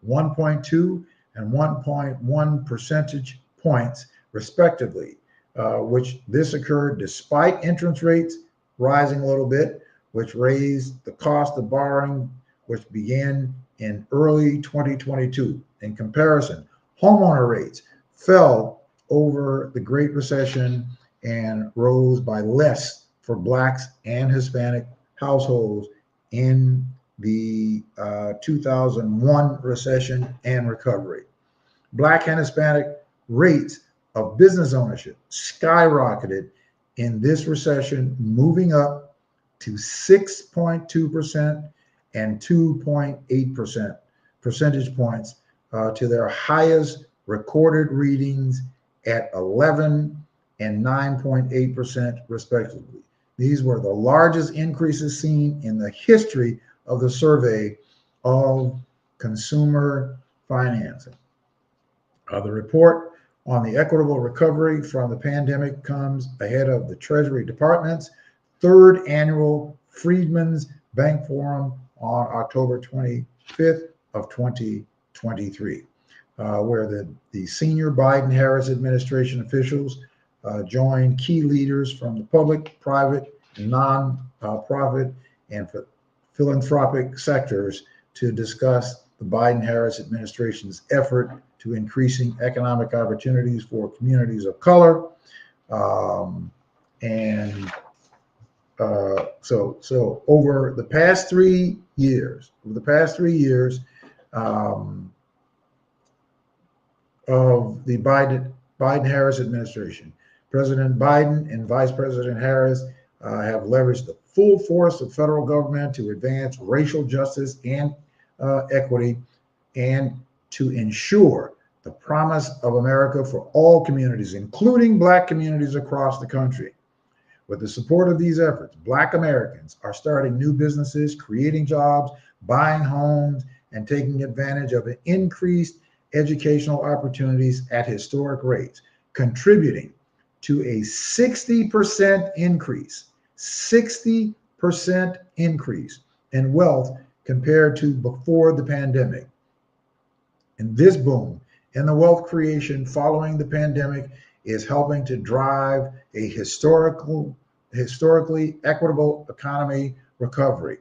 1.2, and 1.1 percentage points, respectively, which this occurred despite interest rates rising a little bit, which raised the cost of borrowing, which began in early 2022. In comparison, homeowner rates fell over the Great Recession and rose by less for Blacks and Hispanic households in the 2001 recession and recovery. Black and Hispanic rates of business ownership skyrocketed in this recession, moving up to 6.2% and 2.8% percentage points to their highest recorded readings at 11 and 9.8% respectively. These were the largest increases seen in the history of the survey of consumer financing. The report on the equitable recovery from the pandemic comes ahead of the Treasury Department's third annual Freedmen's Bank Forum on October 25th of 2023, where the senior Biden-Harris administration officials joined key leaders from the public, private, non-profit, and philanthropic sectors to discuss the Biden-Harris administration's effort to increasing economic opportunities for communities of color. So over the past 3 years, of the Biden-Harris administration, President Biden and Vice President Harris have leveraged the full force of federal government to advance racial justice and equity, and to ensure the promise of America for all communities, including Black communities across the country. With the support of these efforts, Black Americans are starting new businesses, creating jobs, buying homes, and taking advantage of increased educational opportunities at historic rates, contributing to a 60% increase in wealth compared to before the pandemic. And this boom in the wealth creation following the pandemic is helping to drive a historically equitable economy recovery,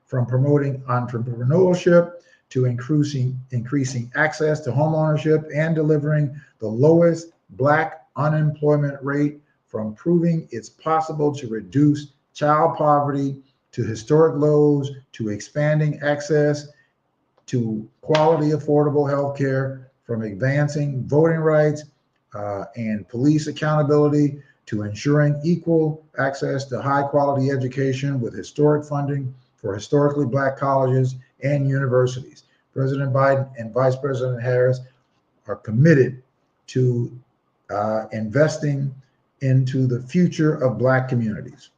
from promoting entrepreneurship to increasing access to homeownership and delivering the lowest Black unemployment rate, from proving it's possible to reduce child poverty to historic lows, to expanding access to quality, affordable health care, from advancing voting rights and police accountability, to ensuring equal access to high quality education with historic funding for historically Black colleges and universities. President Biden and Vice President Harris are committed to investing into the future of Black communities,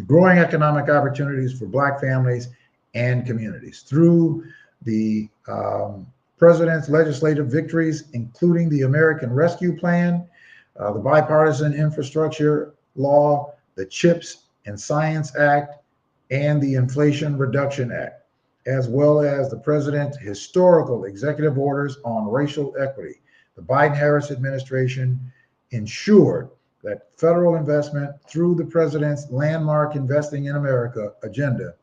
growing economic opportunities for Black families and communities through the president's legislative victories, including the American Rescue Plan, the Bipartisan Infrastructure Law, the CHIPS and Science Act, and the Inflation Reduction Act, as well as the president's historical executive orders on racial equity. The Biden-Harris administration ensured that federal investment through the president's landmark Investing in America agenda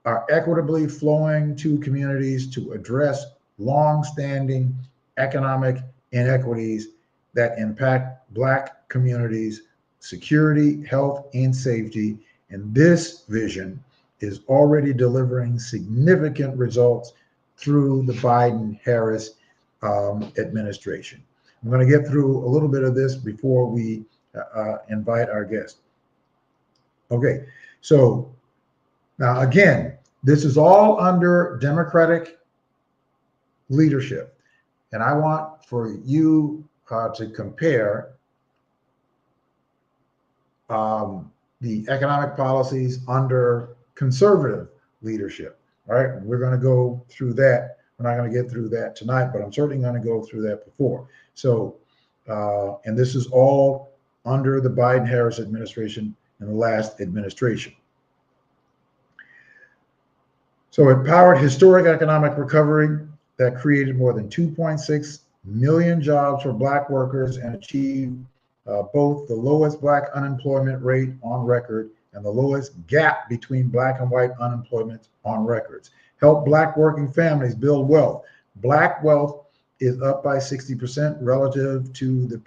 are equitably flowing to communities to address long-standing economic inequities that impact Black communities' security, health, and safety. And this vision is already delivering significant results through the Biden-Harris administration. I'm going to get through a little bit of this before we invite our guest. Okay, so now again, this is all under Democratic leadership, and I want for you to compare the economic policies under conservative leadership. All right, we're going to go through that. We're not going to get through that tonight, but I'm certainly going to go through that before. So, and this is all under the Biden-Harris administration and the last administration. So it powered historic economic recovery that created more than 2.6 million jobs for Black workers and achieved both the lowest Black unemployment rate on record and the lowest gap between Black and white unemployment on records. Helped Black working families build wealth. Black wealth is up by 60% relative to the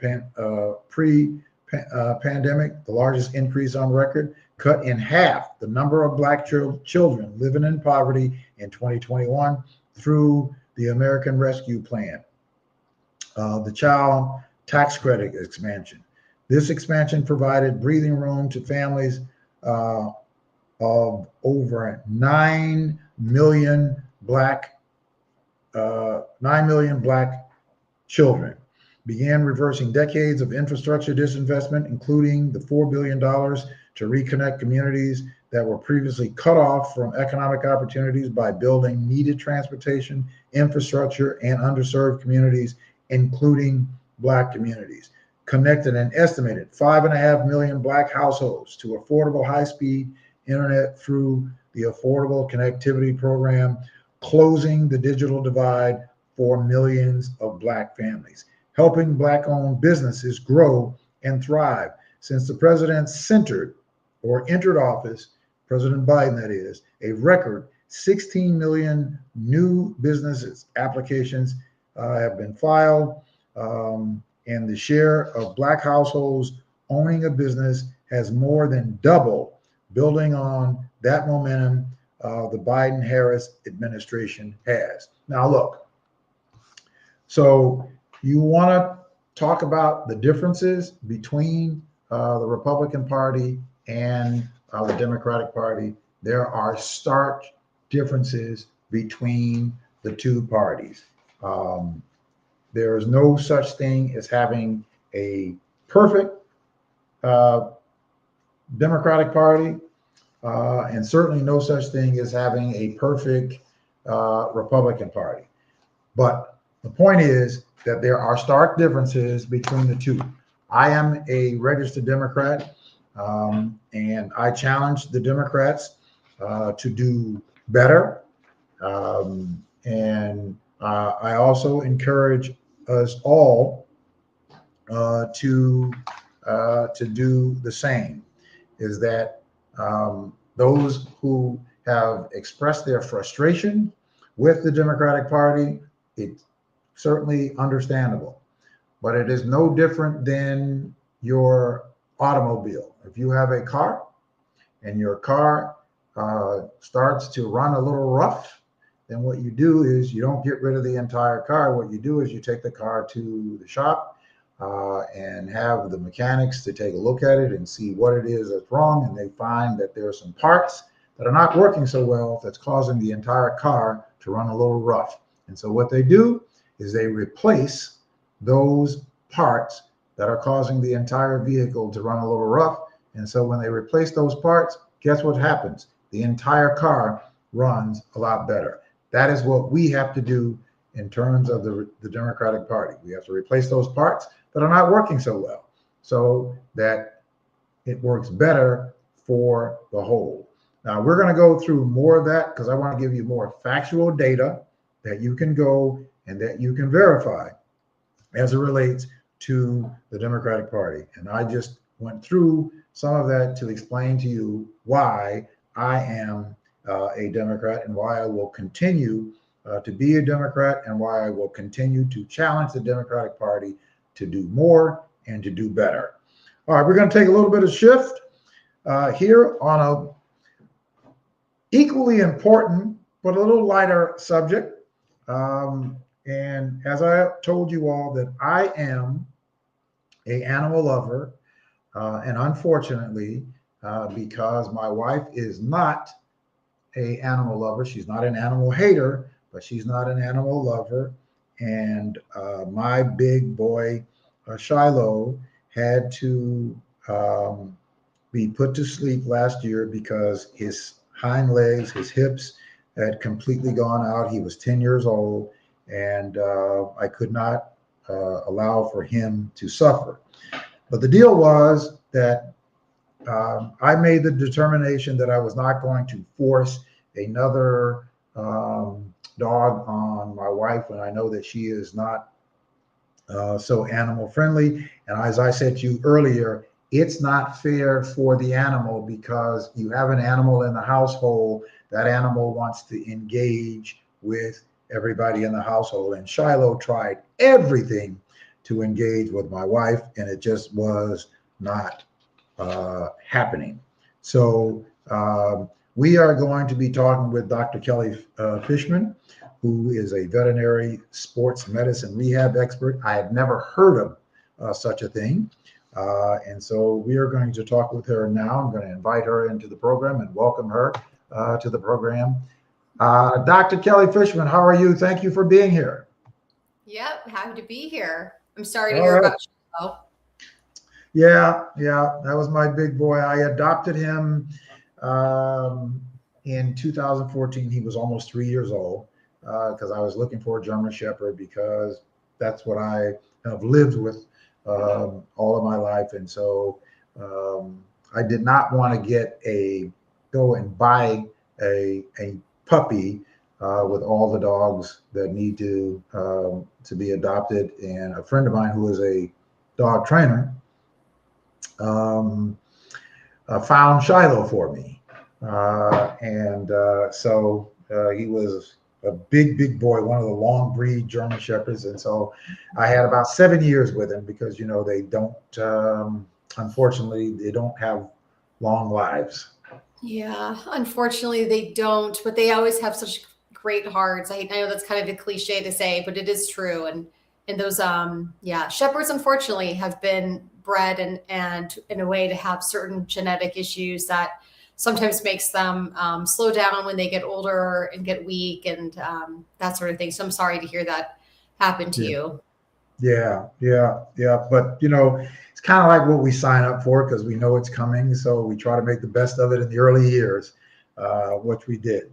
pre-pandemic, the largest increase on record. Cut in half the number of Black children living in poverty in 2021 through the American Rescue Plan. The child tax credit expansion. This expansion provided breathing room to families of over 9 million Black children. Began reversing decades of infrastructure disinvestment, including the $4 billion to reconnect communities that were previously cut off from economic opportunities by building needed transportation, infrastructure, and underserved communities, including Black communities. Connected an estimated 5.5 million Black households to affordable high-speed internet through the Affordable Connectivity Program, closing the digital divide for millions of Black families, helping Black-owned businesses grow and thrive. Since the president entered office, President Biden that is, a record 16 million new business applications have been filed, and the share of Black households owning a business has more than doubled, building on that momentum the Biden-Harris administration has. Now look, so you want to talk about the differences between the Republican Party and the Democratic Party. There are stark differences between the two parties. There is no such thing as having a perfect Democratic Party, and certainly no such thing as having a perfect Republican Party. But the point is that there are stark differences between the two. I am a registered Democrat, and I challenge the Democrats to do better. And I also encourage us all to do the same. Is that those who have expressed their frustration with the Democratic Party, it's certainly understandable, but it is no different than your automobile. If you have a car and your car starts to run a little rough, then what you do is you don't get rid of the entire car. What you do is you take the car to the shop and have the mechanics to take a look at it and see what it is that's wrong. And they find that there are some parts that are not working so well that's causing the entire car to run a little rough. And so what they do is they replace those parts that are causing the entire vehicle to run a little rough. And so when they replace those parts, guess what happens? The entire car runs a lot better. That is what we have to do in terms of the Democratic Party. We have to replace those parts that are not working so well so that it works better for the whole. Now, we're going to go through more of that because I want to give you more factual data that you can go and that you can verify as it relates to the Democratic Party. And I just went through some of that to explain to you why I am a Democrat and why I will continue to be a Democrat and why I will continue to challenge the Democratic Party to do more and to do better. All right, we're going to take a little bit of shift here on a equally important but a little lighter subject. And as I told you all that I am an animal lover, and unfortunately, because my wife is not an animal lover, she's not an animal hater, but she's not an animal lover. And my big boy, Shiloh, had to be put to sleep last year because his hind legs, his hips had completely gone out. He was 10 years old, and I could not allow for him to suffer. But the deal was that I made the determination that I was not going to force another dog on my wife when I know that she is not so animal friendly. And as I said to you earlier, it's not fair for the animal because you have an animal in the household. That animal wants to engage with everybody in the household. And Shiloh tried everything to engage with my wife, and it just was not happening. So we are going to be talking with Dr. Kelly Fishman, who is a veterinary sports medicine rehab expert. I had never heard of such a thing. And so we are going to talk with her now. I'm going to invite her into the program and welcome her to the program. Dr. Kelly Fishman, how are you? Thank you for being here. Yep, happy to be here. I'm sorry to All hear right. about Shiloh. Yeah, that was my big boy. I adopted him in 2014. He was almost 3 years old because I was looking for a German Shepherd because that's what I have lived with all of my life. And so I did not want to go and buy a puppy with all the dogs that need to be adopted. And a friend of mine who is a dog trainer found Shiloh for me. So he was a big boy, one of the long breed German Shepherds. And so I had about 7 years with him because, they don't, unfortunately, they don't have long lives. Yeah, unfortunately they don't, but they always have such great hearts. I know that's kind of a cliche to say, but it is true. And those shepherds unfortunately have been bred and in a way to have certain genetic issues that sometimes makes them slow down when they get older and get weak and that sort of thing. So I'm sorry to hear that happen to you. Yeah. But it's kind of like what we sign up for because we know it's coming. So we try to make the best of it in the early years, which we did.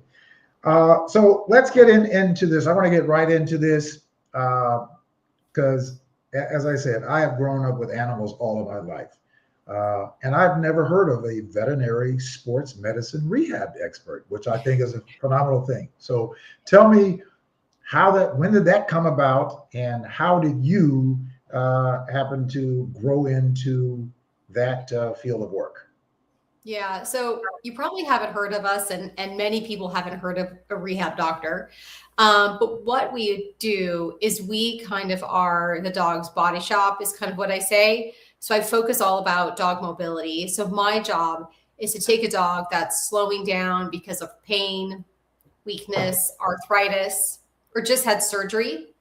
So let's get into this. I want to get right into this because, as I said, I have grown up with animals all of my life. And I've never heard of a veterinary sports medicine rehab expert, which I think is a phenomenal thing. So tell me, when did that come about, and how did you happen to grow into that field of work? Yeah, so you probably haven't heard of us, and many people haven't heard of a rehab doctor. But what we do is we kind of are the dog's body shop, is kind of what I say. So I focus all about dog mobility. So my job is to take a dog that's slowing down because of pain, weakness, arthritis, or just had surgery.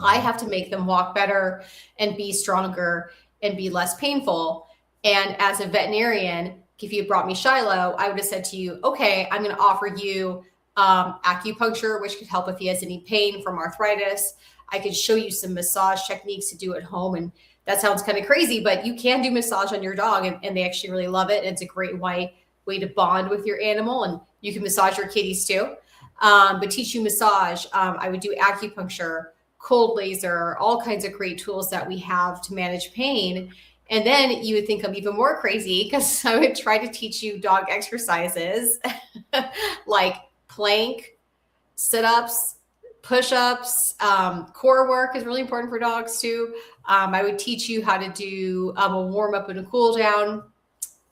I have to make them walk better and be stronger and be less painful. And as a veterinarian, if you brought me Shiloh, I would have said to you, okay, I'm going to offer you acupuncture, which could help if he has any pain from arthritis. I could show you some massage techniques to do at home. And that sounds kind of crazy, but you can do massage on your dog and they actually really love it. It's a great way to bond with your animal, and you can massage your kitties too. But teach you massage. I would do acupuncture, cold laser, all kinds of great tools that we have to manage pain. And then you would think I'm even more crazy because I would try to teach you dog exercises like plank, sit-ups, push-ups, core work is really important for dogs too. I would teach you how to do a warm-up and a cool-down.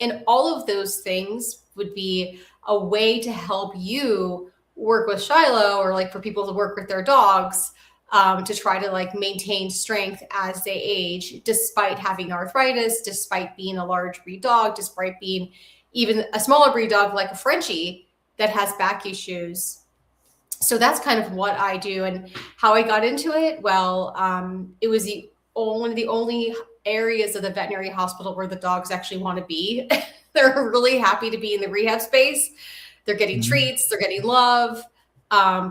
And all of those things would be a way to help you work with Shiloh, or like for people to work with their dogs, to try to like maintain strength as they age, despite having arthritis, despite being a large breed dog, despite being even a smaller breed dog like a Frenchie that has back issues. So that's kind of what I do. And how I got into it, well, it was one of the only areas of the veterinary hospital where the dogs actually want to be. They're really happy to be in the rehab space. They're getting treats, they're getting love.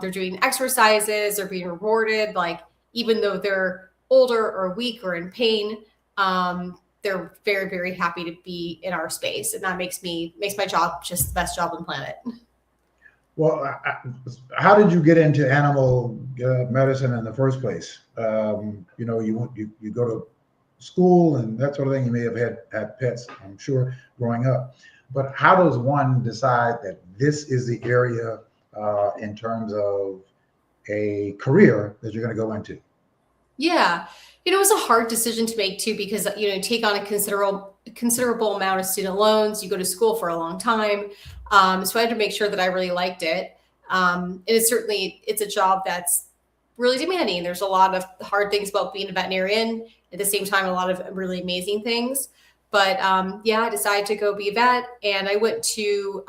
They're doing exercises, they're being rewarded. Like, even though they're older or weak or in pain, they're very, very happy to be in our space. And that makes my job just the best job on the planet. Well, how did you get into animal medicine in the first place? You know, you go to school and that sort of thing. You may have had pets, I'm sure, growing up. But how does one decide that this is the area in terms of a career that you're going to go into? Yeah. It was a hard decision to make too, because, take on a considerable amount of student loans. You go to school for a long time. So I had to make sure that I really liked it. And it's a job that's really demanding. There's a lot of hard things about being a veterinarian. At the same time, a lot of really amazing things. But I decided to go be a vet, and I went to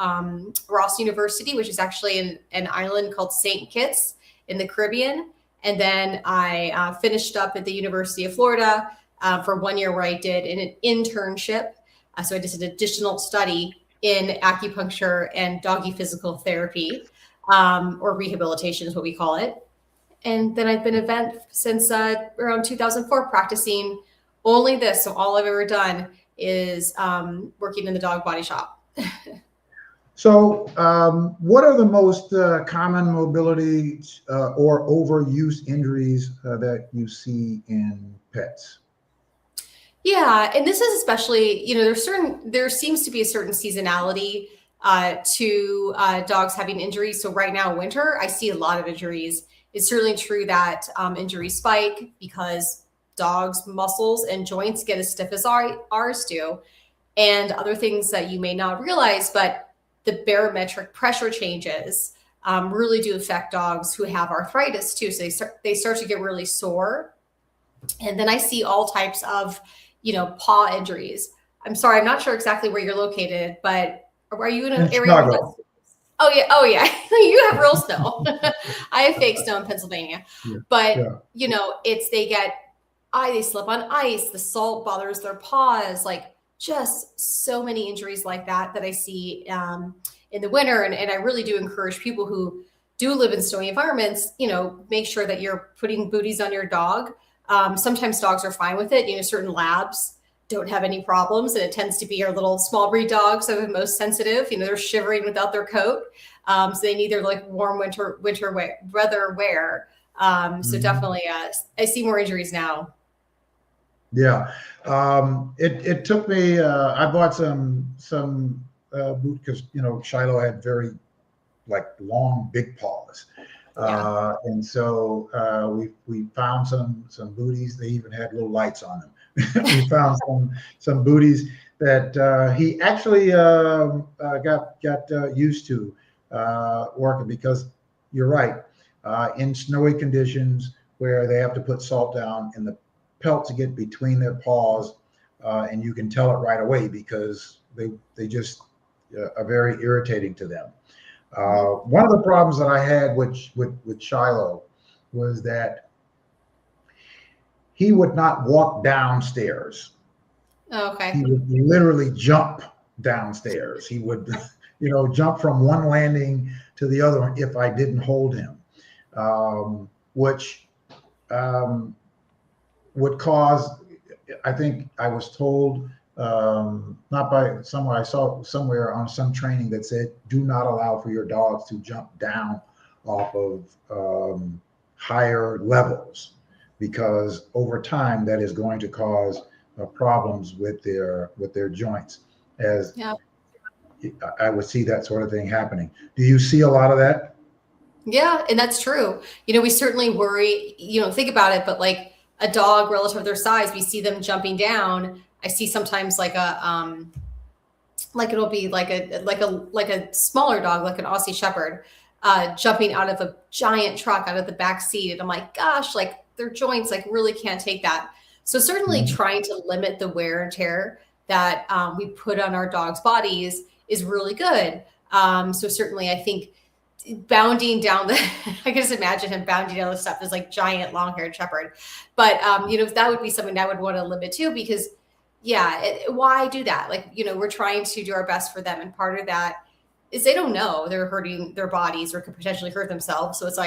Ross University, which is actually in an island called St. Kitts in the Caribbean. And then I finished up at the University of Florida for 1 year, where I did an internship. So I did an additional study in acupuncture and doggy physical therapy, or rehabilitation is what we call it. And then I've been a vet since around 2004, practicing only this. So all I've ever done is working in the dog body shop. So what are the most common mobility or overuse injuries that you see in pets? Yeah, and this is especially, there seems to be a certain seasonality to dogs having injuries. So right now, winter, I see a lot of injuries. It's certainly true that injuries spike because dogs' muscles and joints get as stiff as ours do, and other things that you may not realize, but the barometric pressure changes really do affect dogs who have arthritis too. So they start to get really sore. And then I see all types of, paw injuries. I'm sorry, I'm not sure exactly where you're located, but are you in an area? Oh yeah. You have real snow. I have fake snow in Pennsylvania. Yeah. But they slip on ice, the salt bothers their paws, like just so many injuries like that I see in the winter. And I really do encourage people who do live in snowy environments, make sure that you're putting booties on your dog. Sometimes dogs are fine with it. Certain labs don't have any problems, and it tends to be our little small breed dogs that are most sensitive. They're shivering without their coat. So they need their warm winter weather wear. So definitely, I see more injuries now. Yeah. It took me, I bought some boot because, Shiloh had very long, big paws. Yeah. And so we found some booties. They even had little lights on them. We found some booties that he actually got used to working, because you're right, in snowy conditions where they have to put salt down and the pelts get between their paws, and you can tell it right away because they just are very irritating to them. One of the problems that I had with Shiloh was that he would not walk downstairs. Okay. He would literally jump downstairs. He would, jump from one landing to the other one if I didn't hold him, which would cause, I think I was told, not by someone, I saw somewhere on some training that said, do not allow for your dogs to jump down off of higher levels, because over time that is going to cause problems with their joints, as yeah. I would see that sort of thing happening. Do you see a lot of that? Yeah, and that's true. We certainly worry, think about it, but like a dog relative to their size, we see them jumping down. I see sometimes it'll be like a smaller dog, like an Aussie Shepherd, jumping out of a giant truck out of the back seat. And I'm like, gosh, their joints really can't take that. So certainly trying to limit the wear and tear that we put on our dogs' bodies is really good. So certainly I think bounding down I can just imagine him bounding down the steps, this giant long-haired shepherd. But that would be something I would want to limit too, because why do that? We're trying to do our best for them. And part of that is they don't know they're hurting their bodies or could potentially hurt themselves. So it's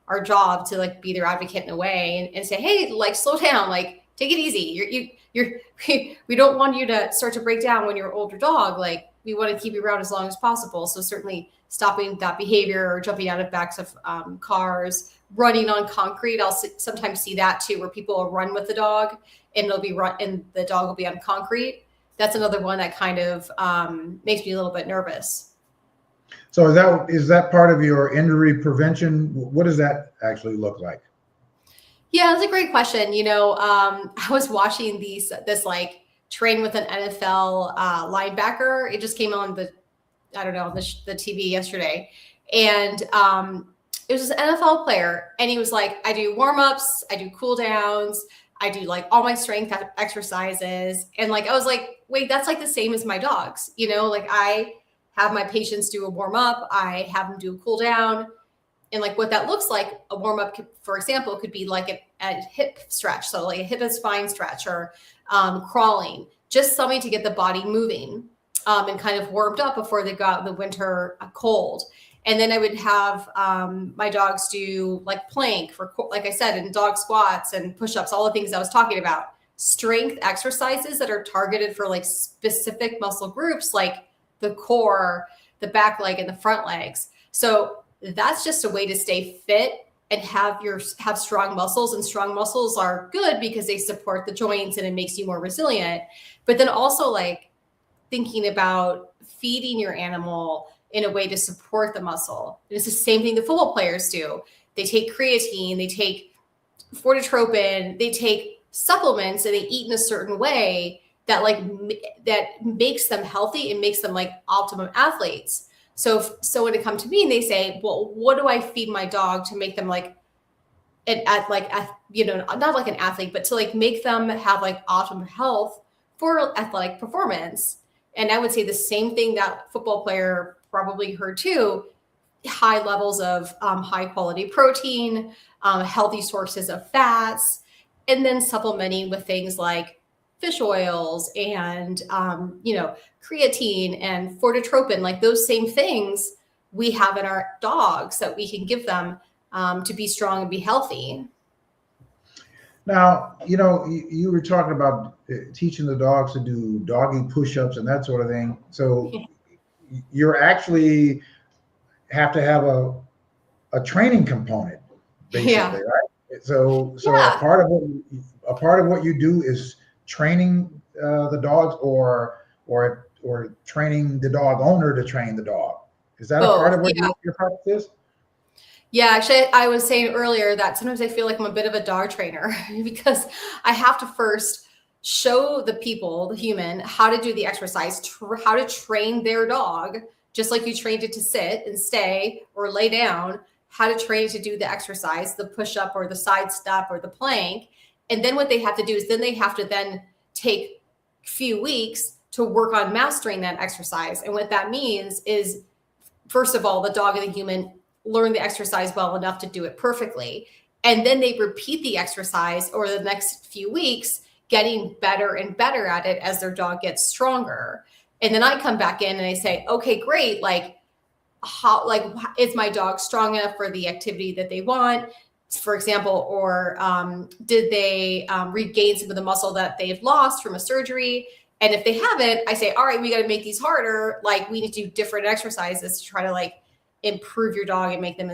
our job to be their advocate in a way and say, hey, slow down. take it easy. We don't want you to start to break down when you're an older dog. Like, we want to keep you around as long as possible. So certainly stopping that behavior, or jumping out of backs of cars, running on concrete. I'll sometimes see that too, where people will run with the dog and the dog will be on concrete. That's another one that kind of makes me a little bit nervous. So is that part of your injury prevention? What does that actually look like? Yeah, that's a great question. I was watching this like train with an NFL linebacker. It just came on the TV yesterday, and it was this NFL player, and he was like, I do warm-ups, I do cool downs, I do like all my strength exercises. And like, I was like, wait, that's like the same as my dogs. Like, I have my patients do a warm up, I have them do a cool down. And like, what that looks like, a warm up, for example, could be like a hip stretch. So like a hip and spine stretch, or crawling, just something to get the body moving and kind of warmed up before they got the winter cold. And then I would have my dogs do like plank for, like I said, and dog squats and push-ups, all the things I was talking about. Strength exercises that are targeted for like specific muscle groups, like the core, the back leg, and the front legs. So that's just a way to stay fit and have strong muscles. And strong muscles are good because they support the joints and it makes you more resilient. But then also like thinking about feeding your animal in a way to support the muscle. And it's the same thing the football players do. They take creatine, they take fortitropin, they take supplements, and they eat in a certain way that makes them healthy and makes them like optimum athletes. So when it comes to me and they say, well, what do I feed my dog to make them like not like an athlete, but to like make them have like optimum health for athletic performance? And I would say the same thing that football player probably heard too: high levels of high quality protein, healthy sources of fats, and then supplementing with things like fish oils and, creatine and fortitropin, like those same things we have in our dogs that we can give them to be strong and be healthy. Now, you were talking about teaching the dogs to do doggy push-ups and that sort of thing. So you're actually have to have a training component, basically, right? So yeah. a part of what you do is training the dogs, or training the dog owner to train the dog. Is that a part of what your practice is? Yeah, actually, I was saying earlier that sometimes I feel like I'm a bit of a dog trainer because I have to first show the human, how to do the exercise, how to train their dog, just like you trained it to sit and stay or lay down, how to train it to do the exercise, the push-up or the side step or the plank. And then what they have to do is they have to then take a few weeks to work on mastering that exercise. And what that means is, first of all, the dog and the human learn the exercise well enough to do it perfectly. And then they repeat the exercise over the next few weeks, getting better and better at it as their dog gets stronger. And then I come back in and I say, okay, great. Is my dog strong enough for the activity that they want, for example, or did they regain some of the muscle that they've lost from a surgery? And if they haven't, I say, all right, we got to make these harder. Like, we need to do different exercises to try to improve your dog and make them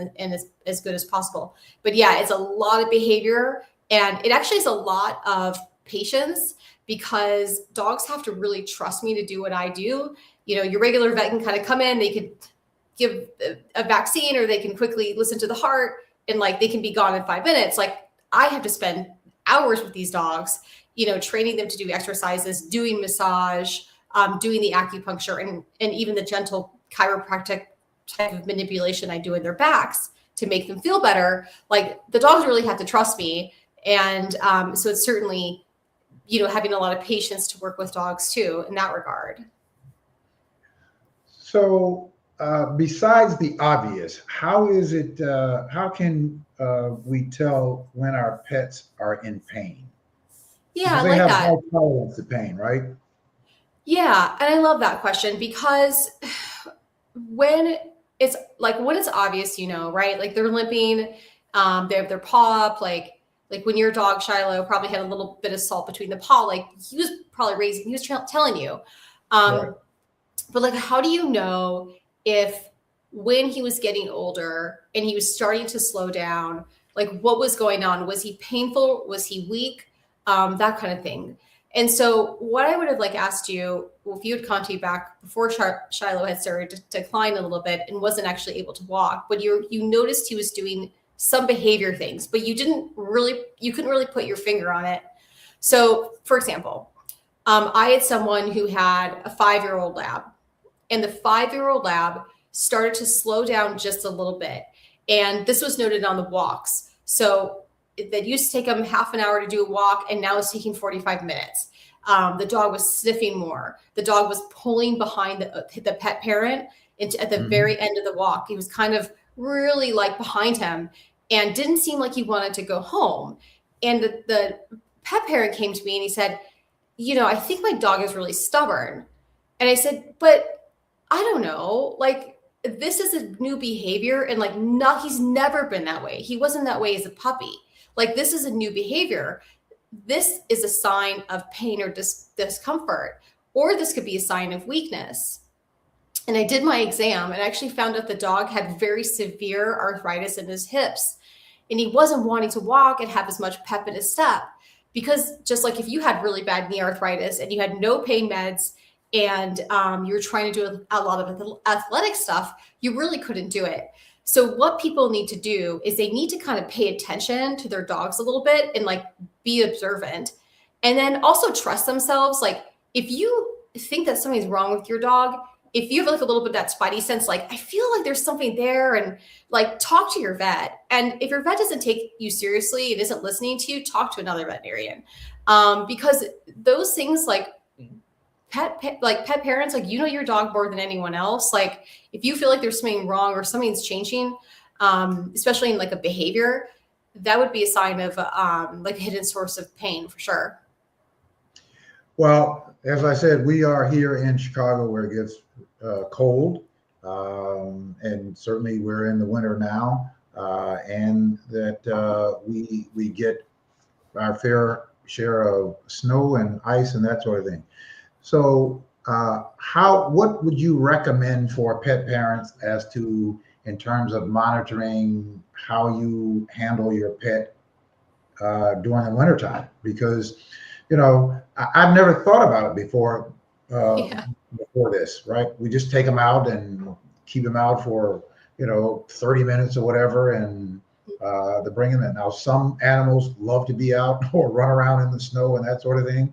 as good as possible. But yeah, it's a lot of behavior, and it actually is a lot of patience, because dogs have to really trust me to do what I do. Your regular vet can kind of come in, they could give a vaccine, or they can quickly listen to the heart, and they can be gone in 5 minutes. I have to spend hours with these dogs, training them to do exercises, doing massage, doing the acupuncture, and even the gentle chiropractic type of manipulation I do in their backs to make them feel better. The dogs really have to trust me. And so it's certainly, having a lot of patience to work with dogs too, in that regard. So besides the obvious, how can we tell when our pets are in pain? Yeah, because they have high tolerance to pain, right? Yeah, and I love that question, because when it's obvious, right? They're limping, they have their paw up, like when your dog Shiloh probably had a little bit of salt between the paw, like he was probably raising, he was telling you. Right. But like, how do you know if when he was getting older and he was starting to slow down, like what was going on? Was he painful? Was he weak? That kind of thing. And so what I would have like asked you, well, if you had contacted back before Shiloh had started to decline a little bit and wasn't actually able to walk, but you noticed he was doing some behavior things, but you couldn't really put your finger on it. So for example, I had someone who had a 5-year-old lab, and the 5-year-old lab started to slow down just a little bit. And this was noted on the walks. So that used to take them half an hour to do a walk, and now it's taking 45 minutes. The dog was sniffing more. The dog was pulling behind the pet parent at the very end of the walk. He was kind of really like behind him and didn't seem like he wanted to go home. And the pet parent came to me and he said, I think my dog is really stubborn. And I said, but I don't know, like this is a new behavior, and like he's never been that way. He wasn't that way as a puppy. Like this is a new behavior. This is a sign of pain or discomfort, or this could be a sign of weakness. And I did my exam and actually found out the dog had very severe arthritis in his hips, and he wasn't wanting to walk and have as much pep in his step. Because just like if you had really bad knee arthritis and you had no pain meds and you were trying to do a lot of athletic stuff, you really couldn't do it. So what people need to do is they need to kind of pay attention to their dogs a little bit and like be observant, and then also trust themselves. Like if you think that something's wrong with your dog, if you have like a little bit of that spidey sense, like I feel like there's something there, and like talk to your vet. And if your vet doesn't take you seriously and isn't listening to you, talk to another veterinarian, because those things like pet parents, like your dog more than anyone else. Like if you feel like there's something wrong or something's changing, especially in like a behavior, that would be a sign of like a hidden source of pain for sure. Well, as I said, we are here in Chicago where it gets cold, and certainly we're in the winter now, and that we get our fair share of snow and ice and that sort of thing. So what would you recommend for pet parents as to in terms of monitoring how you handle your pet during the wintertime? Because I've never thought about it before this, right? We just take them out and keep them out for 30 minutes or whatever, and they bring them in. Now some animals love to be out or run around in the snow and that sort of thing,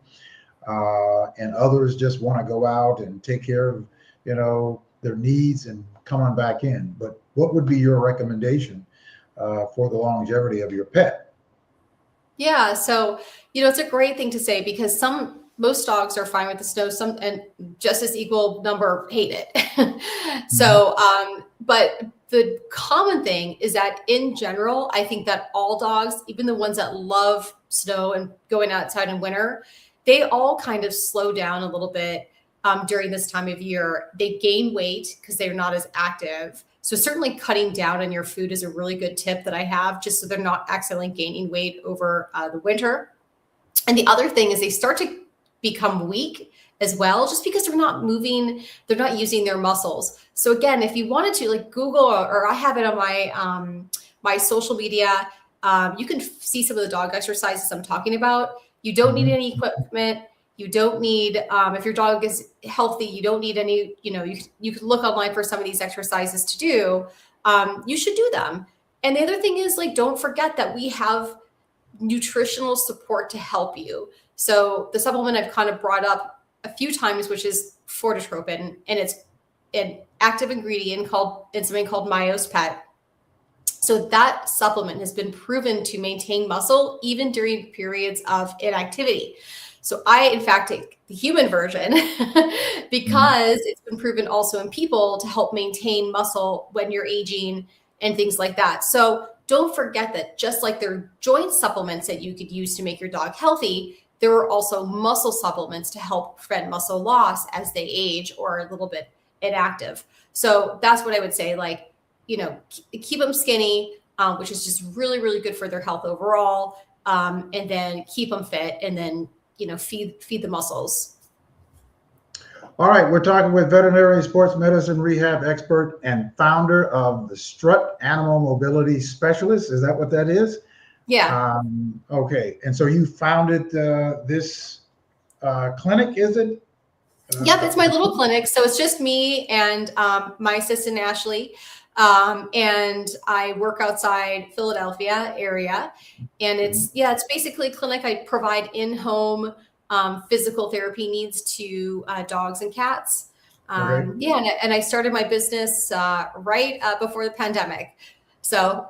and others just want to go out and take care of their needs and come on back in. But what would be your recommendation for the longevity of your pet? Yeah, so it's a great thing to say, because most dogs are fine with the snow, some and just as equal number hate it. So but the common thing is that in general, I think that all dogs, even the ones that love snow and going outside in winter, they all kind of slow down a little bit during this time of year. They gain weight because they're not as active. So certainly cutting down on your food is a really good tip that I have, just so they're not accidentally gaining weight over the winter. And the other thing is they start to become weak as well, just because they're not moving, they're not using their muscles. So again, if you wanted to like Google, or I have it on my my social media, you can see some of the dog exercises I'm talking about. You don't need any equipment. You don't need, if your dog is healthy, you don't need any, you can look online for some of these exercises to do. You should do them. And the other thing is, like, don't forget that we have nutritional support to help you. So the supplement I've kind of brought up a few times, which is Fortitropin, and it's an active ingredient in something called Myos Pet. So that supplement has been proven to maintain muscle even during periods of inactivity. So I, in fact, take the human version because it's been proven also in people to help maintain muscle when you're aging and things like that. So don't forget that just like there are joint supplements that you could use to make your dog healthy, there are also muscle supplements to help prevent muscle loss as they age or a little bit inactive. So that's what I would say, like, keep them skinny, which is just really, really good for their health overall. and then keep them fit, and then, feed the muscles. All right, we're talking with veterinary sports medicine rehab expert and founder of the Strut Animal Mobility Specialists. Is that what that is? Yeah. Okay, and so you founded this clinic, is it? Yep, it's my little clinic. So it's just me and my assistant, Ashley. And I work outside Philadelphia area. And it's basically a clinic. I provide in-home physical therapy needs to dogs and cats. Okay. And I started my business right before the pandemic. So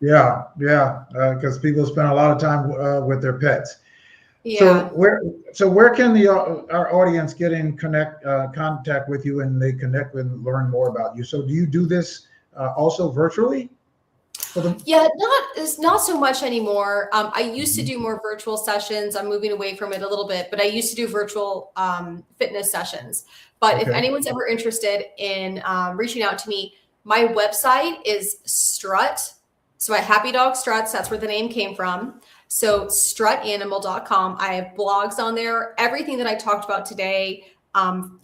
Yeah, because people spend a lot of time with their pets. yeah. So where can our audience get in contact with you, and they connect and learn more about you? So do you do this also virtually? Yeah, not so much anymore. I used to do more virtual sessions. I'm moving away from it a little bit, but I used to do virtual fitness sessions. But if anyone's ever interested in reaching out to me, my website is Strut. So at Happy Dog Struts, that's where the name came from. So strutanimal.com. I have blogs on there. Everything that I talked about today, from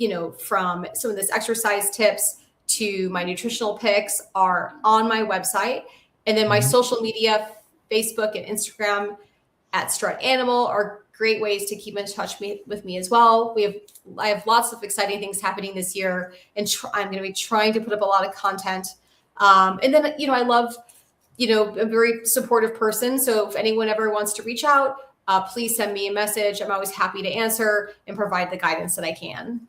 some of this exercise tips to my nutritional picks, are on my website. And then my social media, Facebook and Instagram at Strut Animal, are great ways to keep in touch with me as well. I have lots of exciting things happening this year, and I'm going to be trying to put up a lot of content. And then, I love, a very supportive person. So if anyone ever wants to reach out, please send me a message. I'm always happy to answer and provide the guidance that I can.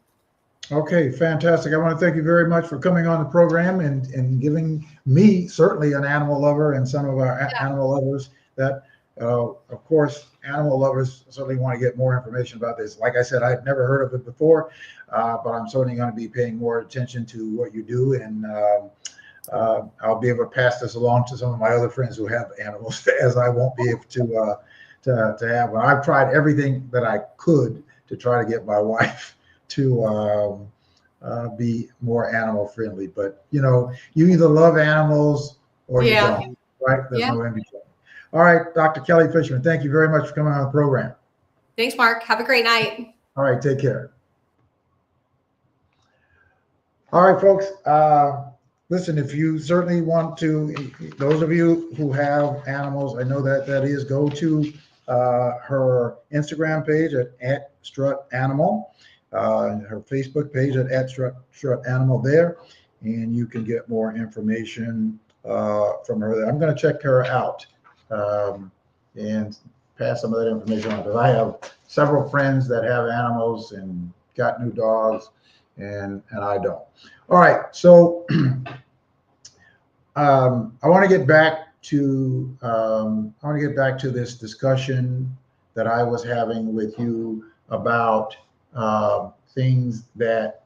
Okay, fantastic. I want to thank you very much for coming on the program and giving me, certainly an animal lover, and some of our animal lovers that, of course, animal lovers certainly want to get more information about this. Like I said, I've never heard of it before, but I'm certainly going to be paying more attention to what you do, and I'll be able to pass this along to some of my other friends who have animals, as I won't be able to have one. I've tried everything that I could to try to get my wife to be more animal friendly, but you either love animals or you don't, right? There's no in between. All right, Dr. Kelly Fishman, thank you very much for coming on the program. Thanks, Mark. Have a great night. All right, take care. All right, folks. Listen, if you certainly want to, those of you who have animals, I know that is, go to her Instagram page at Strut Animal. Her Facebook page at Strut Animal there, and you can get more information from her there. I'm going to check her out and pass some of that information on, because I have several friends that have animals and got new dogs, and I don't. All right, so I want to get back to this discussion that I was having with you about things that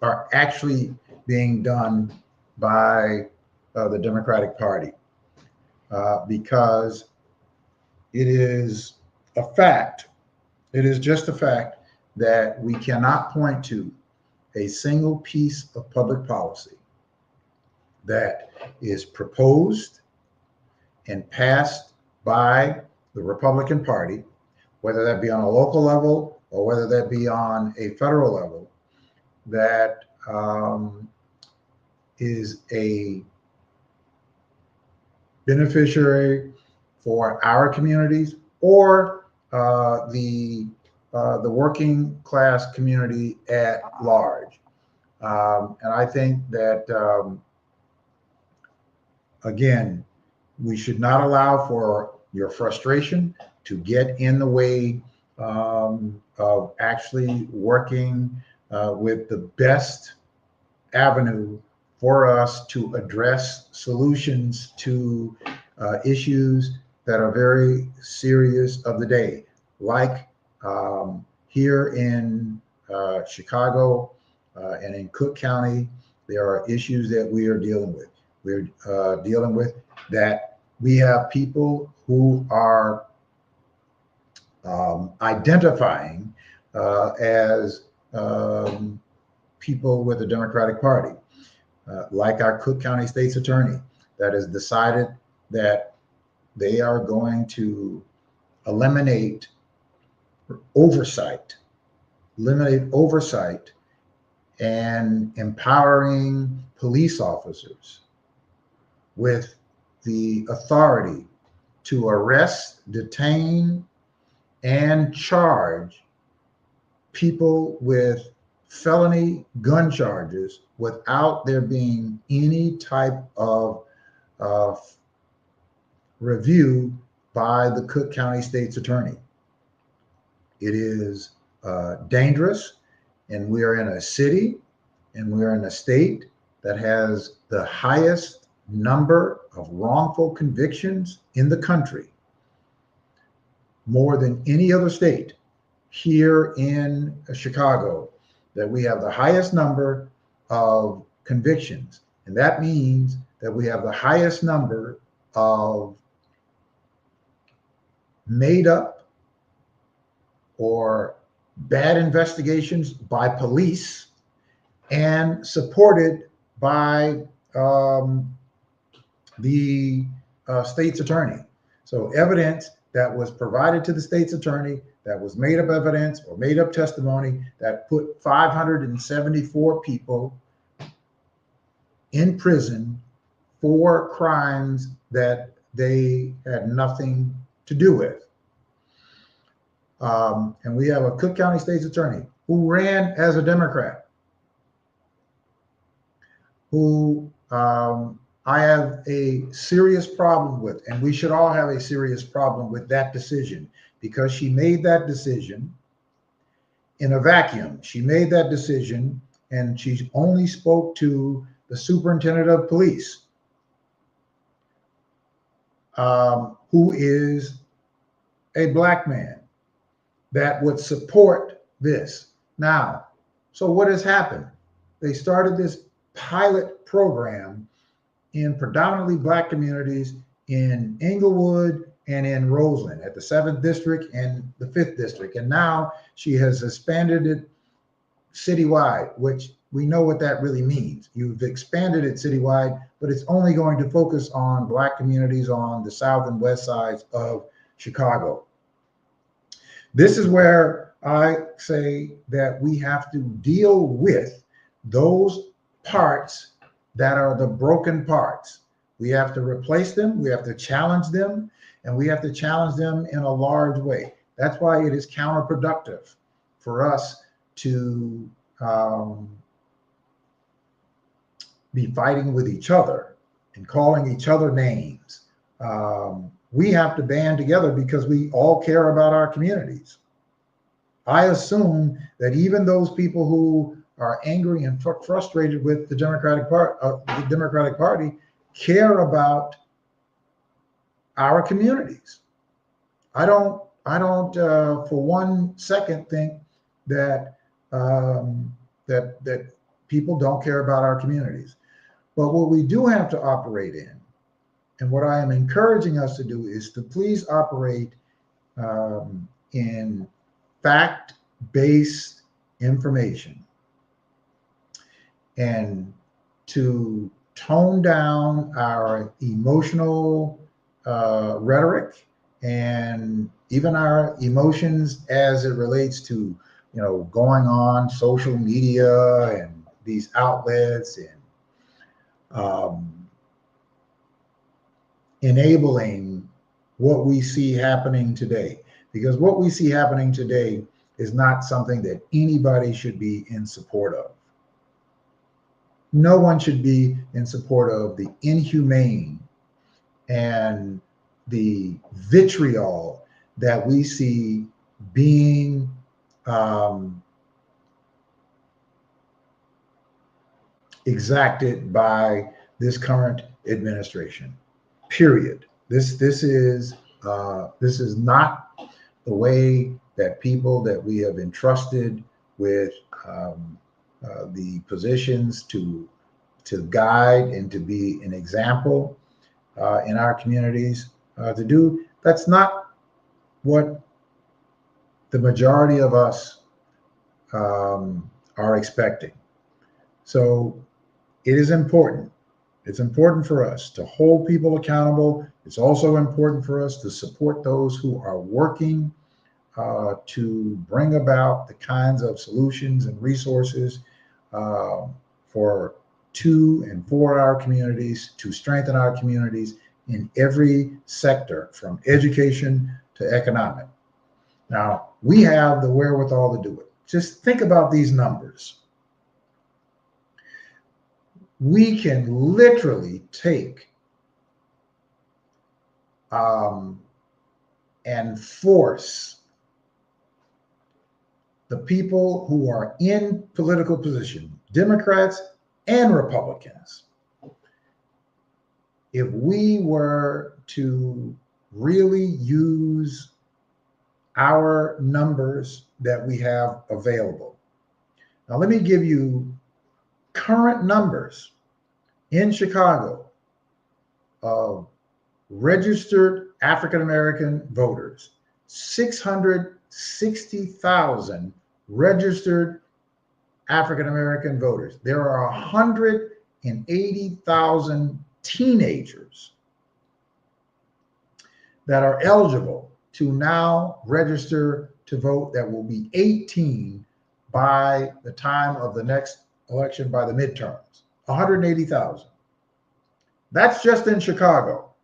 are actually being done by the Democratic Party, because it is a fact. It is just a fact that we cannot point to a single piece of public policy that is proposed and passed by the Republican Party, whether that be on a local level or whether that be on a federal level, that is a beneficiary for our communities or the working class community at large. And I think that, again, we should not allow for your frustration to get in the way of actually working with the best avenue for us to address solutions to issues that are very serious of the day, like here in Chicago and in Cook County. There are issues that we are dealing with. We're dealing with that we have people who are identifying as people with the Democratic Party, like our Cook County State's Attorney, that has decided that they are going to eliminate oversight, and empowering police officers with the authority to arrest, detain, and charge people with felony gun charges without there being any type of review by the Cook County State's Attorney. It is dangerous, and we are in a city and we are in a state that has the highest number of wrongful convictions in the country, more than any other state. Here in Chicago, that we have the highest number of convictions, and that means that we have the highest number of made up or bad investigations by police and supported by the state's attorney. So evidence that was provided to the state's attorney, that was made up evidence or made up testimony that put 574 people in prison for crimes that they had nothing to do with. And we have a Cook County State's Attorney who ran as a Democrat, who I have a serious problem with, and we should all have a serious problem with that decision, because she made that decision in a vacuum. She made that decision and she only spoke to the superintendent of police, who is a black man that would support this. Now, so what has happened? They started this pilot program in predominantly black communities in Englewood and in Roseland at the 7th district and the 5th district. And now she has expanded it citywide, which we know what that really means. You've expanded it citywide, but it's only going to focus on black communities on the south and west sides of Chicago. This is where I say that we have to deal with those parts that are the broken parts. We have to replace them, we have to challenge them, and we have to challenge them in a large way. That's why it is counterproductive for us to be fighting with each other and calling each other names. We have to band together because we all care about our communities. I assume that even those people who are angry and frustrated with the Democratic Party care about our communities. I don't for one second think that that people don't care about our communities. But what we do have to operate in, and what I am encouraging us to do, is to please operate in fact-based information, and to tone down our emotional rhetoric and even our emotions as it relates to, going on social media and these outlets and enabling what we see happening today. Because what we see happening today is not something that anybody should be in support of. No one should be in support of the inhumane and the vitriol that we see being exacted by this current administration. Period. This is not the way that people that we have entrusted with the positions to guide and to be an example in our communities to do. That's not what the majority of us are expecting. So it is important. It's important for us to hold people accountable It's also important for us to support those who are working to bring about the kinds of solutions and resources for to and for our communities, to strengthen our communities in every sector, from education to economic. Now, we have the wherewithal to do it. Just think about these numbers. We can literally take and force the people who are in political position, Democrats and Republicans. If we were to really use our numbers that we have available. Now, let me give you current numbers in Chicago of registered African-American voters, 660,000 registered African-American voters. There are 180,000 teenagers that are eligible to now register to vote, that will be 18 by the time of the next election, by the midterms. 180,000. That's just in Chicago.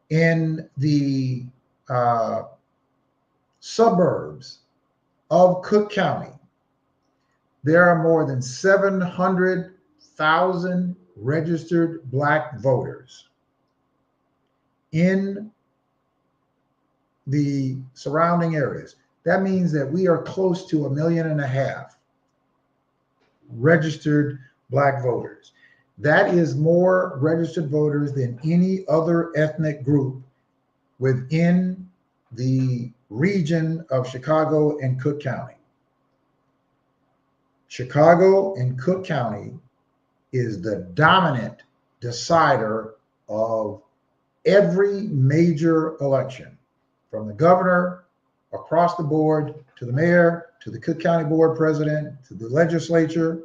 In the suburbs of Cook County, there are more than 700,000 registered Black voters. In the surrounding areas, that means that we are close to 1.5 million registered Black voters. That is more registered voters than any other ethnic group within the region of Chicago and Cook County. Chicago and Cook County is the dominant decider of every major election, from the governor across the board to the mayor, to the Cook County Board President, to the legislature.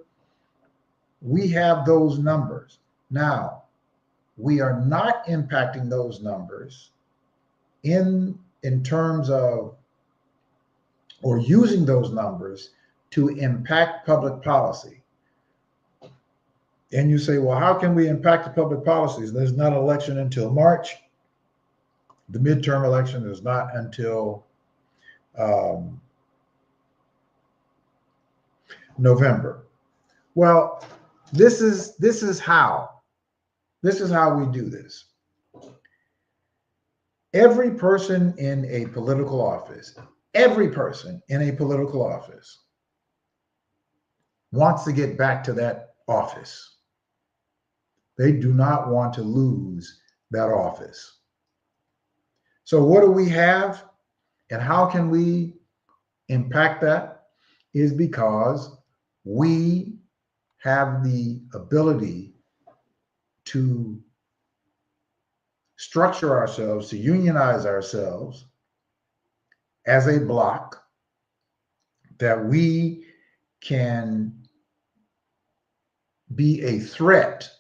We have those numbers. Now, we are not impacting those numbers in terms of, or using those numbers to impact public policy. And you say, well, how can we impact the public policies? There's not an election until March. The midterm election is not until November. Well, this is how we do this. Every person in a political office, wants to get back to that office. They do not want to lose that office. So what do we have, and how can we impact that? Is because we have the ability to structure ourselves, to unionize ourselves as a block, that we can be a threat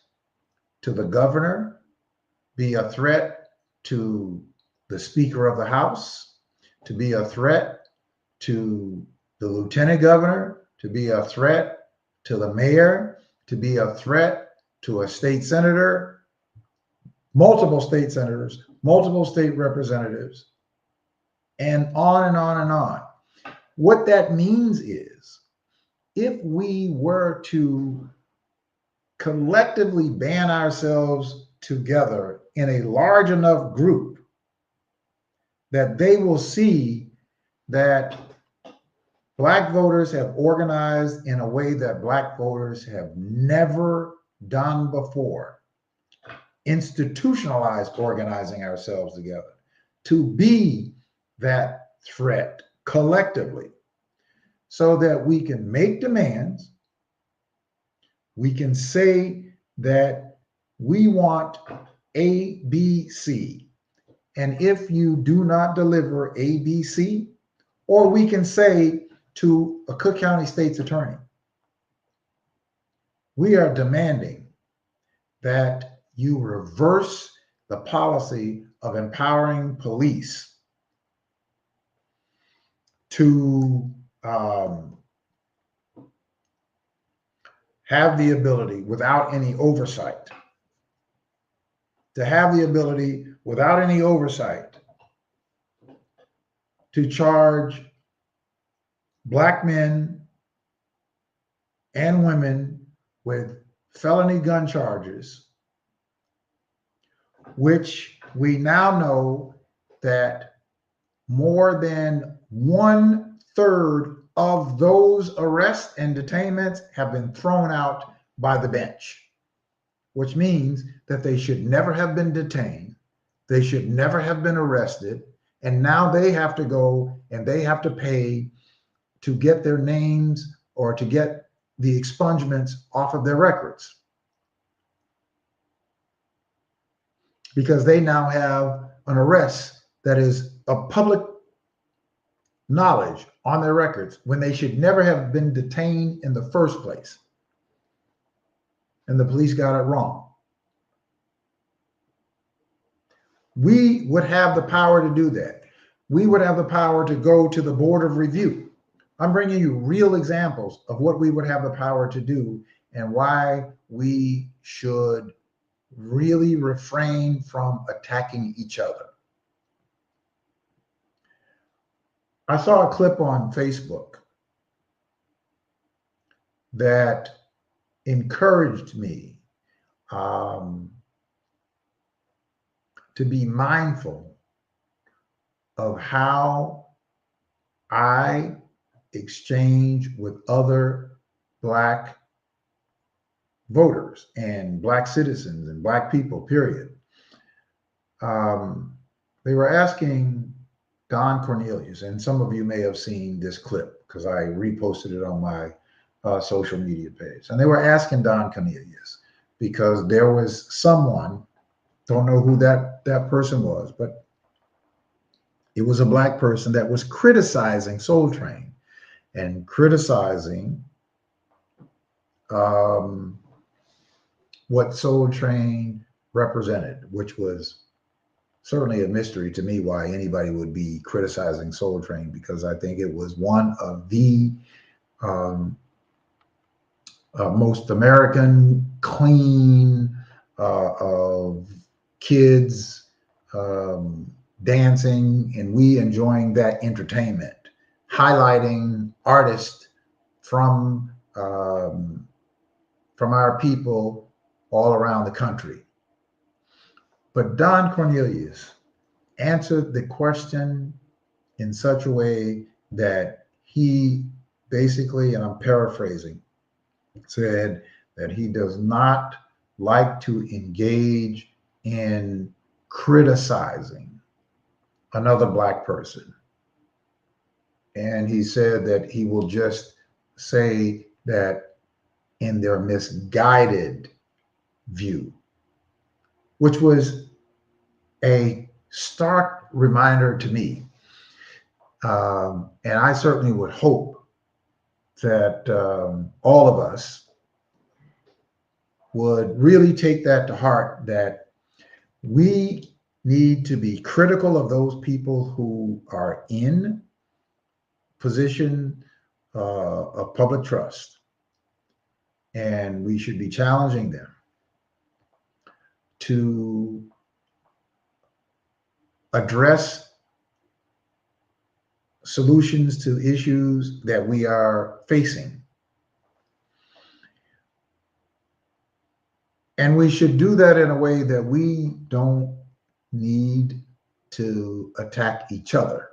to the governor, be a threat to the Speaker of the House, to be a threat to the lieutenant governor, to be a threat to the mayor, to be a threat to a state senator, multiple state senators, multiple state representatives, and on and on and on. What that means is, if we were to collectively band ourselves together in a large enough group, that they will see that Black voters have organized in a way that Black voters have never done before. Institutionalized organizing ourselves together to be that threat collectively, so that we can make demands. We can say that we want A, B, C. And if you do not deliver A, B, C, or we can say to a Cook County State's attorney, we are demanding that you reverse the policy of empowering police to have the ability without any oversight, to charge Black men and women with felony gun charges, which we now know that more than 1/3 of those arrests and detainments have been thrown out by the bench, which means that they should never have been detained. They should never have been arrested. And now they have to go and they have to pay to get their names or to get the expungements off of their records, because they now have an arrest that is of public knowledge on their records when they should never have been detained in the first place. And the police got it wrong. We would have the power to do that. We would have the power to go to the Board of Review. I'm bringing you real examples of what we would have the power to do and why we should really refrain from attacking each other. I saw a clip on Facebook that encouraged me to be mindful of how I exchange with other Black voters and Black citizens and Black people, period. They were asking Don Cornelius, and some of you may have seen this clip because I reposted it on my social media page. And they were asking Don Cornelius because there was someone, don't know who that person was, but it was a Black person that was criticizing Soul Train and criticizing what Soul Train represented, which was certainly a mystery to me why anybody would be criticizing Soul Train, because I think it was one of the most American, clean, of kids dancing and we enjoying that entertainment, highlighting artists from our people all around the country. But Don Cornelius answered the question in such a way that he basically, and I'm paraphrasing, said that he does not like to engage in criticizing another Black person. And he said that he will just say that in their misguided view, which was a stark reminder to me. And I certainly would hope that all of us would really take that to heart, that we need to be critical of those people who are in position of public trust. And we should be challenging them to address solutions to issues that we are facing. And we should do that in a way that we don't need to attack each other.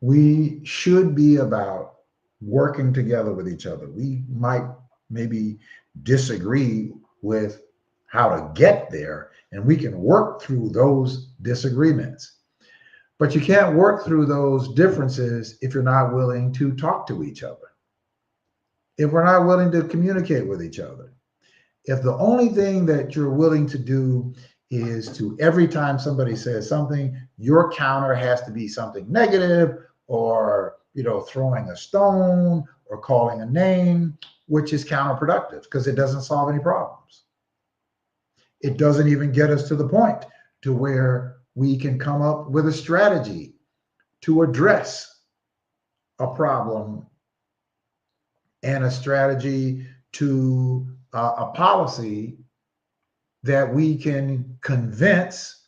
We should be about working together with each other. We might maybe disagree with how to get there, and we can work through those disagreements. But you can't work through those differences if you're not willing to talk to each other, if we're not willing to communicate with each other. If the only thing that you're willing to do is to, every time somebody says something, your counter has to be something negative, or throwing a stone or calling a name, which is counterproductive because it doesn't solve any problems. It doesn't even get us to the point to where we can come up with a strategy to address a problem and a strategy to a policy that we can convince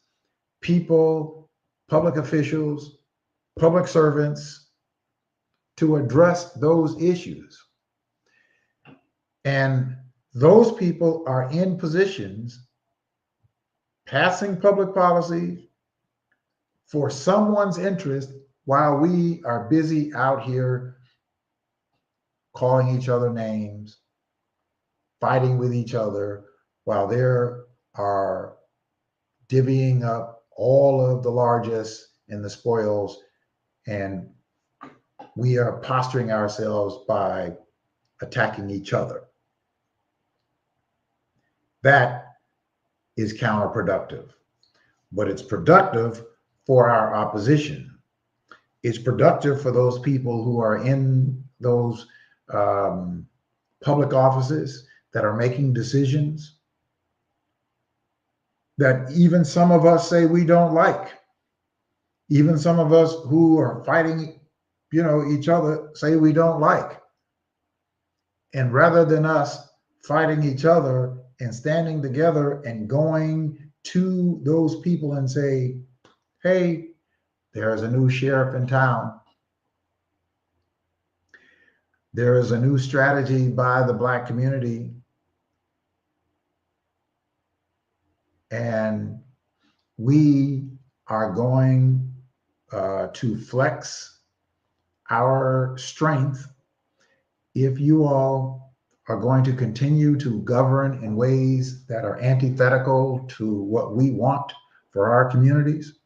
people, public officials, public servants to address those issues. And those people are in positions passing public policy for someone's interest while we are busy out here calling each other names, fighting with each other, while they are divvying up all of the largesse and the spoils, and we are posturing ourselves by attacking each other. That is counterproductive, but it's productive for our opposition. It's productive for those people who are in those public offices that are making decisions that even some of us say we don't like. Even some of us who are fighting, each other say we don't like. And rather than us fighting each other and standing together and going to those people and say, hey, there's a new sheriff in town. There is a new strategy by the Black community. And we are going to flex our strength if you all are going to continue to govern in ways that are antithetical to what we want for our communities.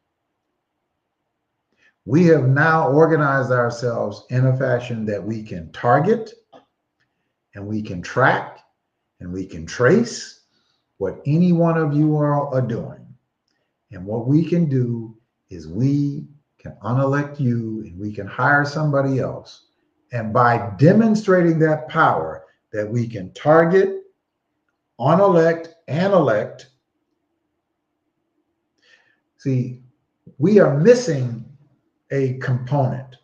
We have now organized ourselves in a fashion that we can target and we can track and we can trace what any one of you all are doing. And what we can do is we can unelect you and we can hire somebody else. And by demonstrating that power, that we can target, unelect, and elect. See, we are missing a component.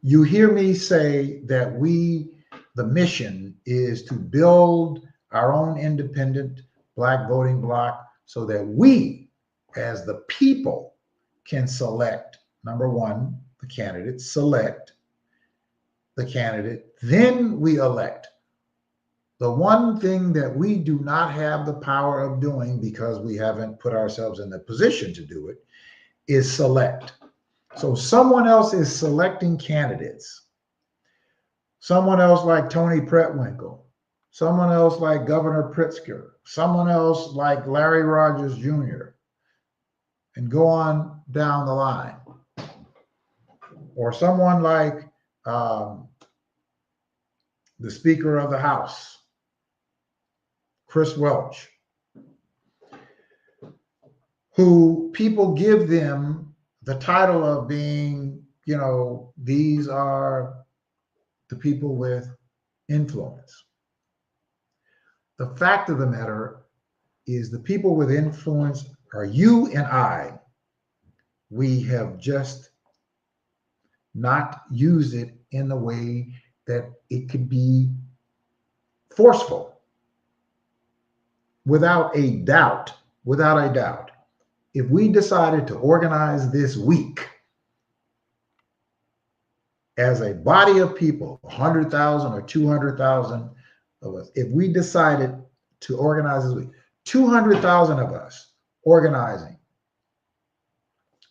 You hear me say that the mission is to build our own independent Black voting bloc so that we, as the people, can select, number one, the candidate, select the candidate, then we elect. The one thing that we do not have the power of doing, because we haven't put ourselves in the position to do it, is select. So someone else is selecting candidates. Someone else like Tony Pretwinkle, someone else like Governor Pritzker, someone else like Larry Rogers Jr., and go on down the line. Or someone like the Speaker of the House, Chris Welch, who people give them the title of being, these are the people with influence. The fact of the matter is the people with influence are you and I. We have just not used it in the way that it could be forceful. Without a doubt, if we decided to organize this week as a body of people, 100,000 or 200,000 of us, if we decided to organize this week, 200,000 of us organizing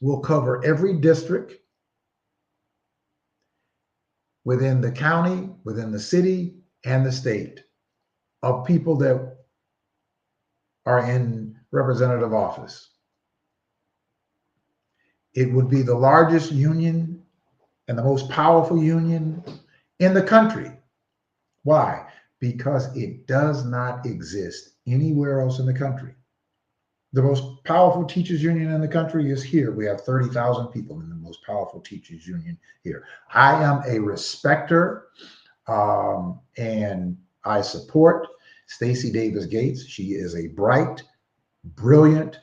will cover every district within the county, within the city, and the state of people that are in representative office. It would be the largest union and the most powerful union in the country. Why? Because it does not exist anywhere else in the country. The most powerful teachers union in the country is here. We have 30,000 people in the most powerful teachers union here. I am a respecter and I support Stacey Davis Gates. She is a bright, brilliant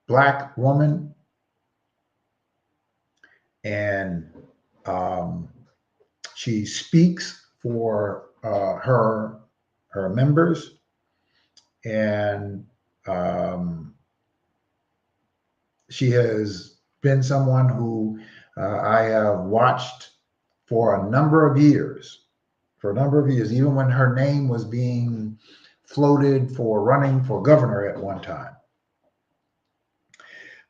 Black woman, and she speaks for her members, and she has been someone who I have watched for a number of years, even when her name was being floated for running for governor at one time.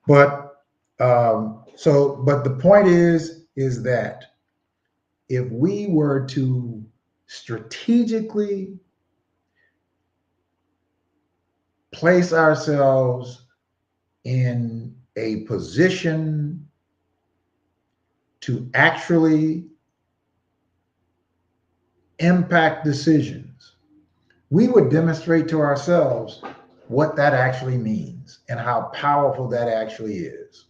But but the point is that if we were to strategically place ourselves in a position to actually impact decisions, we would demonstrate to ourselves what that actually means and how powerful that actually is.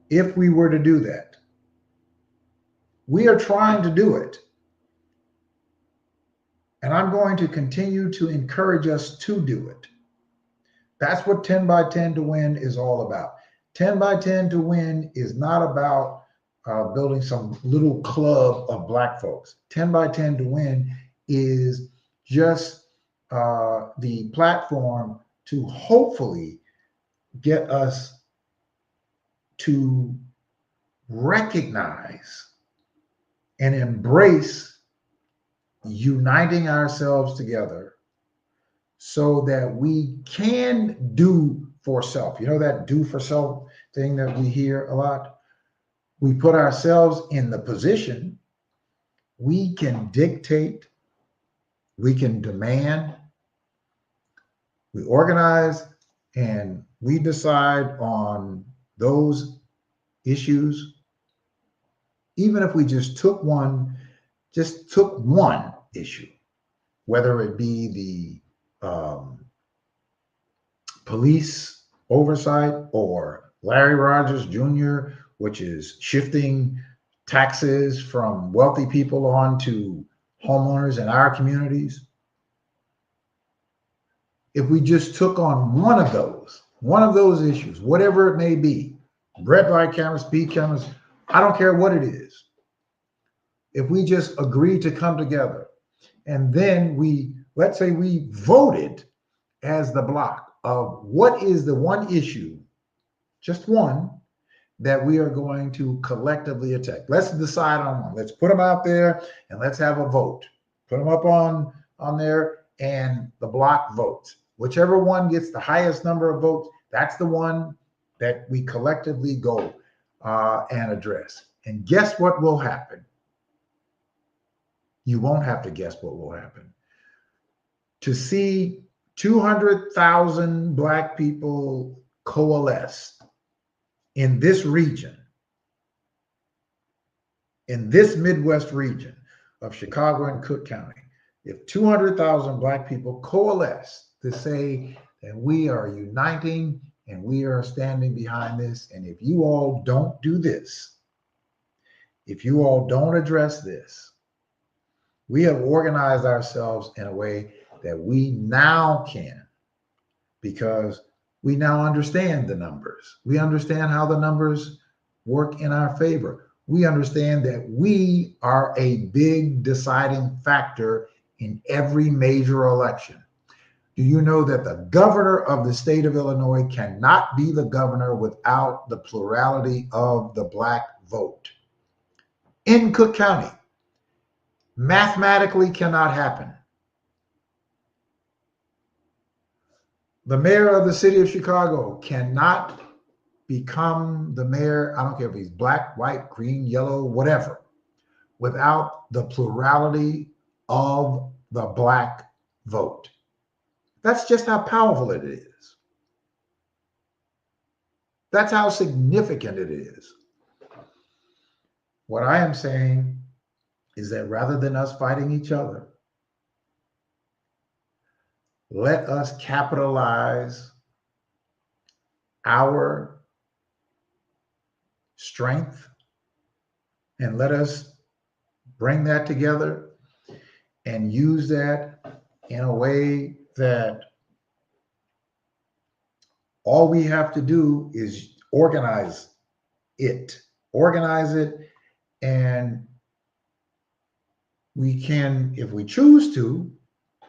If we were to do that, we are trying to do it. And I'm going to continue to encourage us to do it. That's what 10 by 10 to win is all about. 10 by 10 to win is not about building some little club of Black folks. 10 by 10 to win is just the platform to hopefully get us to recognize and embrace uniting ourselves together so that we can do for self. You know that do for self thing that we hear a lot? We put ourselves in the position, we can dictate, we can demand, we organize, and we decide on those issues. Even if we just took one issue, whether it be the police oversight or Larry Rogers Jr., which is shifting taxes from wealthy people on to homeowners in our communities. If we just took on one of those issues, whatever it may be, red light cameras, speed cameras, I don't care what it is. If we just agree to come together and then let's say we voted as the block of what is the one issue, just one, that we are going to collectively attack. Let's decide on one. Let's put them out there and let's have a vote. Put them up on there and the block votes. Whichever one gets the highest number of votes, that's the one that we collectively go and address. And guess what will happen? You won't have to guess what will happen. To see 200,000 Black people coalesce in this region, in this Midwest region of Chicago and Cook County, if 200,000 Black people coalesce to say that we are uniting and we are standing behind this, and if you all don't do this, if you all don't address this, we have organized ourselves in a way that we now can, because we now understand the numbers. We understand how the numbers work in our favor. We understand that we are a big deciding factor in every major election. Do you know that the governor of the state of Illinois cannot be the governor without the plurality of the Black vote? In Cook County, mathematically cannot happen. The mayor of the city of Chicago cannot become the mayor, I don't care if he's Black, white, green, yellow, whatever, without the plurality of the Black vote. That's just how powerful it is. That's how significant it is. What I am saying is that rather than us fighting each other, let us capitalize our strength and let us bring that together and use that in a way that all we have to do is organize it, and we can, if we choose to,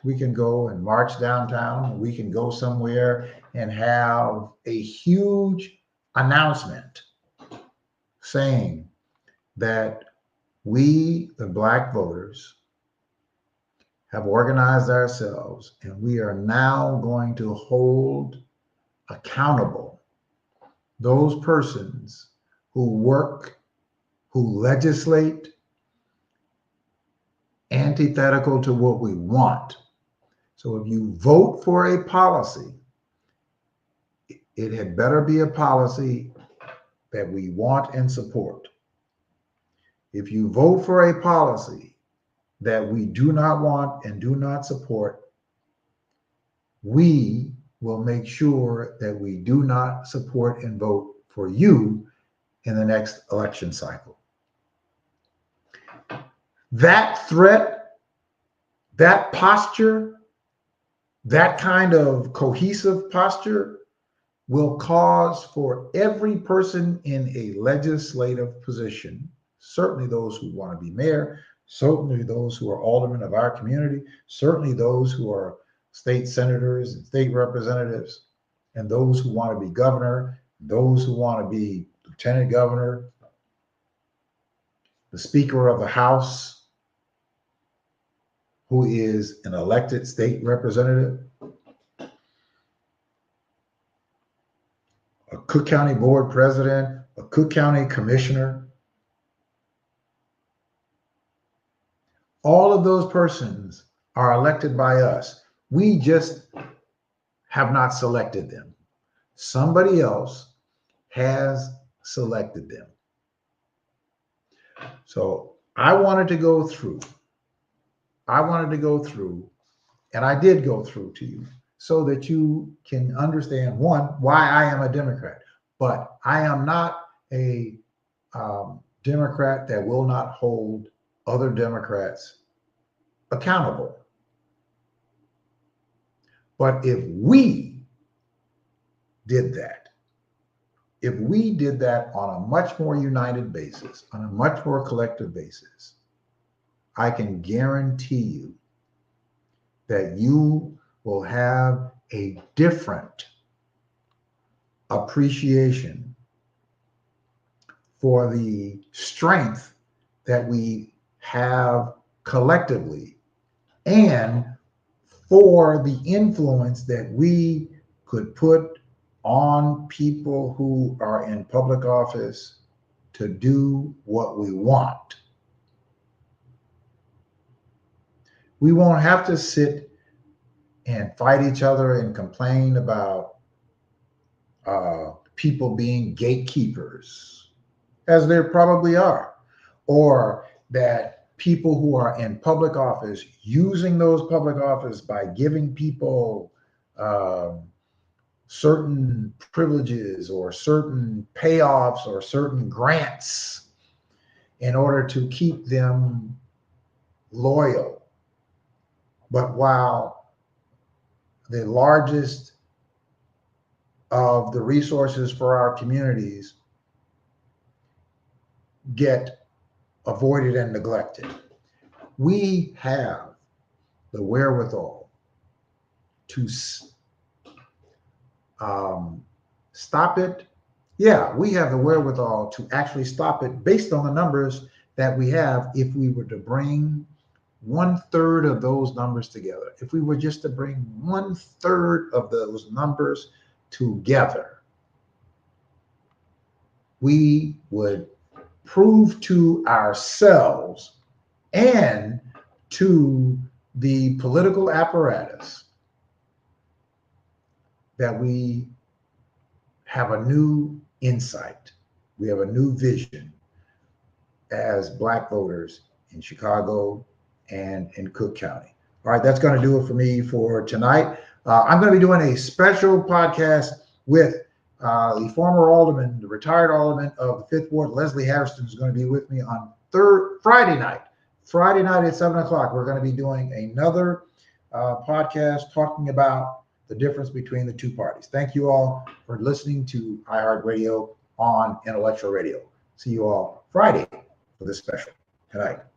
we can go and march downtown. We can go somewhere and have a huge announcement saying that we, the Black voters, have organized ourselves, and we are now going to hold accountable those persons who work, who legislate antithetical to what we want. So if you vote for a policy, it had better be a policy that we want and support. If you vote for a policy that we do not want and do not support, we will make sure that we do not support and vote for you in the next election cycle. That threat, that posture, that kind of cohesive posture will cause for every person in a legislative position, certainly those who want to be mayor, certainly those who are aldermen of our community, certainly those who are state senators and state representatives, and those who want to be governor, those who want to be lieutenant governor, the Speaker of the House, who is an elected state representative, a Cook County Board President, a Cook County Commissioner. All of those persons are elected by us. We just have not selected them. Somebody else has selected them. So I wanted to go through, and I did go through to you so that you can understand, one, why I am a Democrat. But I am not a Democrat that will not hold other Democrats accountable. But if we did that, on a much more united basis, on a much more collective basis, I can guarantee you that you will have a different appreciation for the strength that we have collectively and for the influence that we could put on people who are in public office to do what we want. We won't have to sit and fight each other and complain about people being gatekeepers, as there probably are, or that people who are in public office using those public office by giving people certain privileges or certain payoffs or certain grants in order to keep them loyal. But while the largest of the resources for our communities get avoided and neglected, we have the wherewithal to stop it. Yeah, we have the wherewithal to actually stop it based on the numbers that we have. If we were to bring 1/3 of those numbers together, if we were just to bring 1/3 of those numbers together, we would prove to ourselves and to the political apparatus that we have a new insight, we have a new vision as Black voters in Chicago and in Cook County. All right, that's going to do it for me for tonight. I'm going to be doing a special podcast with the former alderman, the retired alderman of the 5th Ward, Leslie Harrison, is going to be with me on Friday night Friday night at 7 o'clock, we're going to be doing another podcast talking about the difference between the two parties. Thank you all for listening to iHeartRadio on Intellectual Radio. See you all Friday for this special. Good night.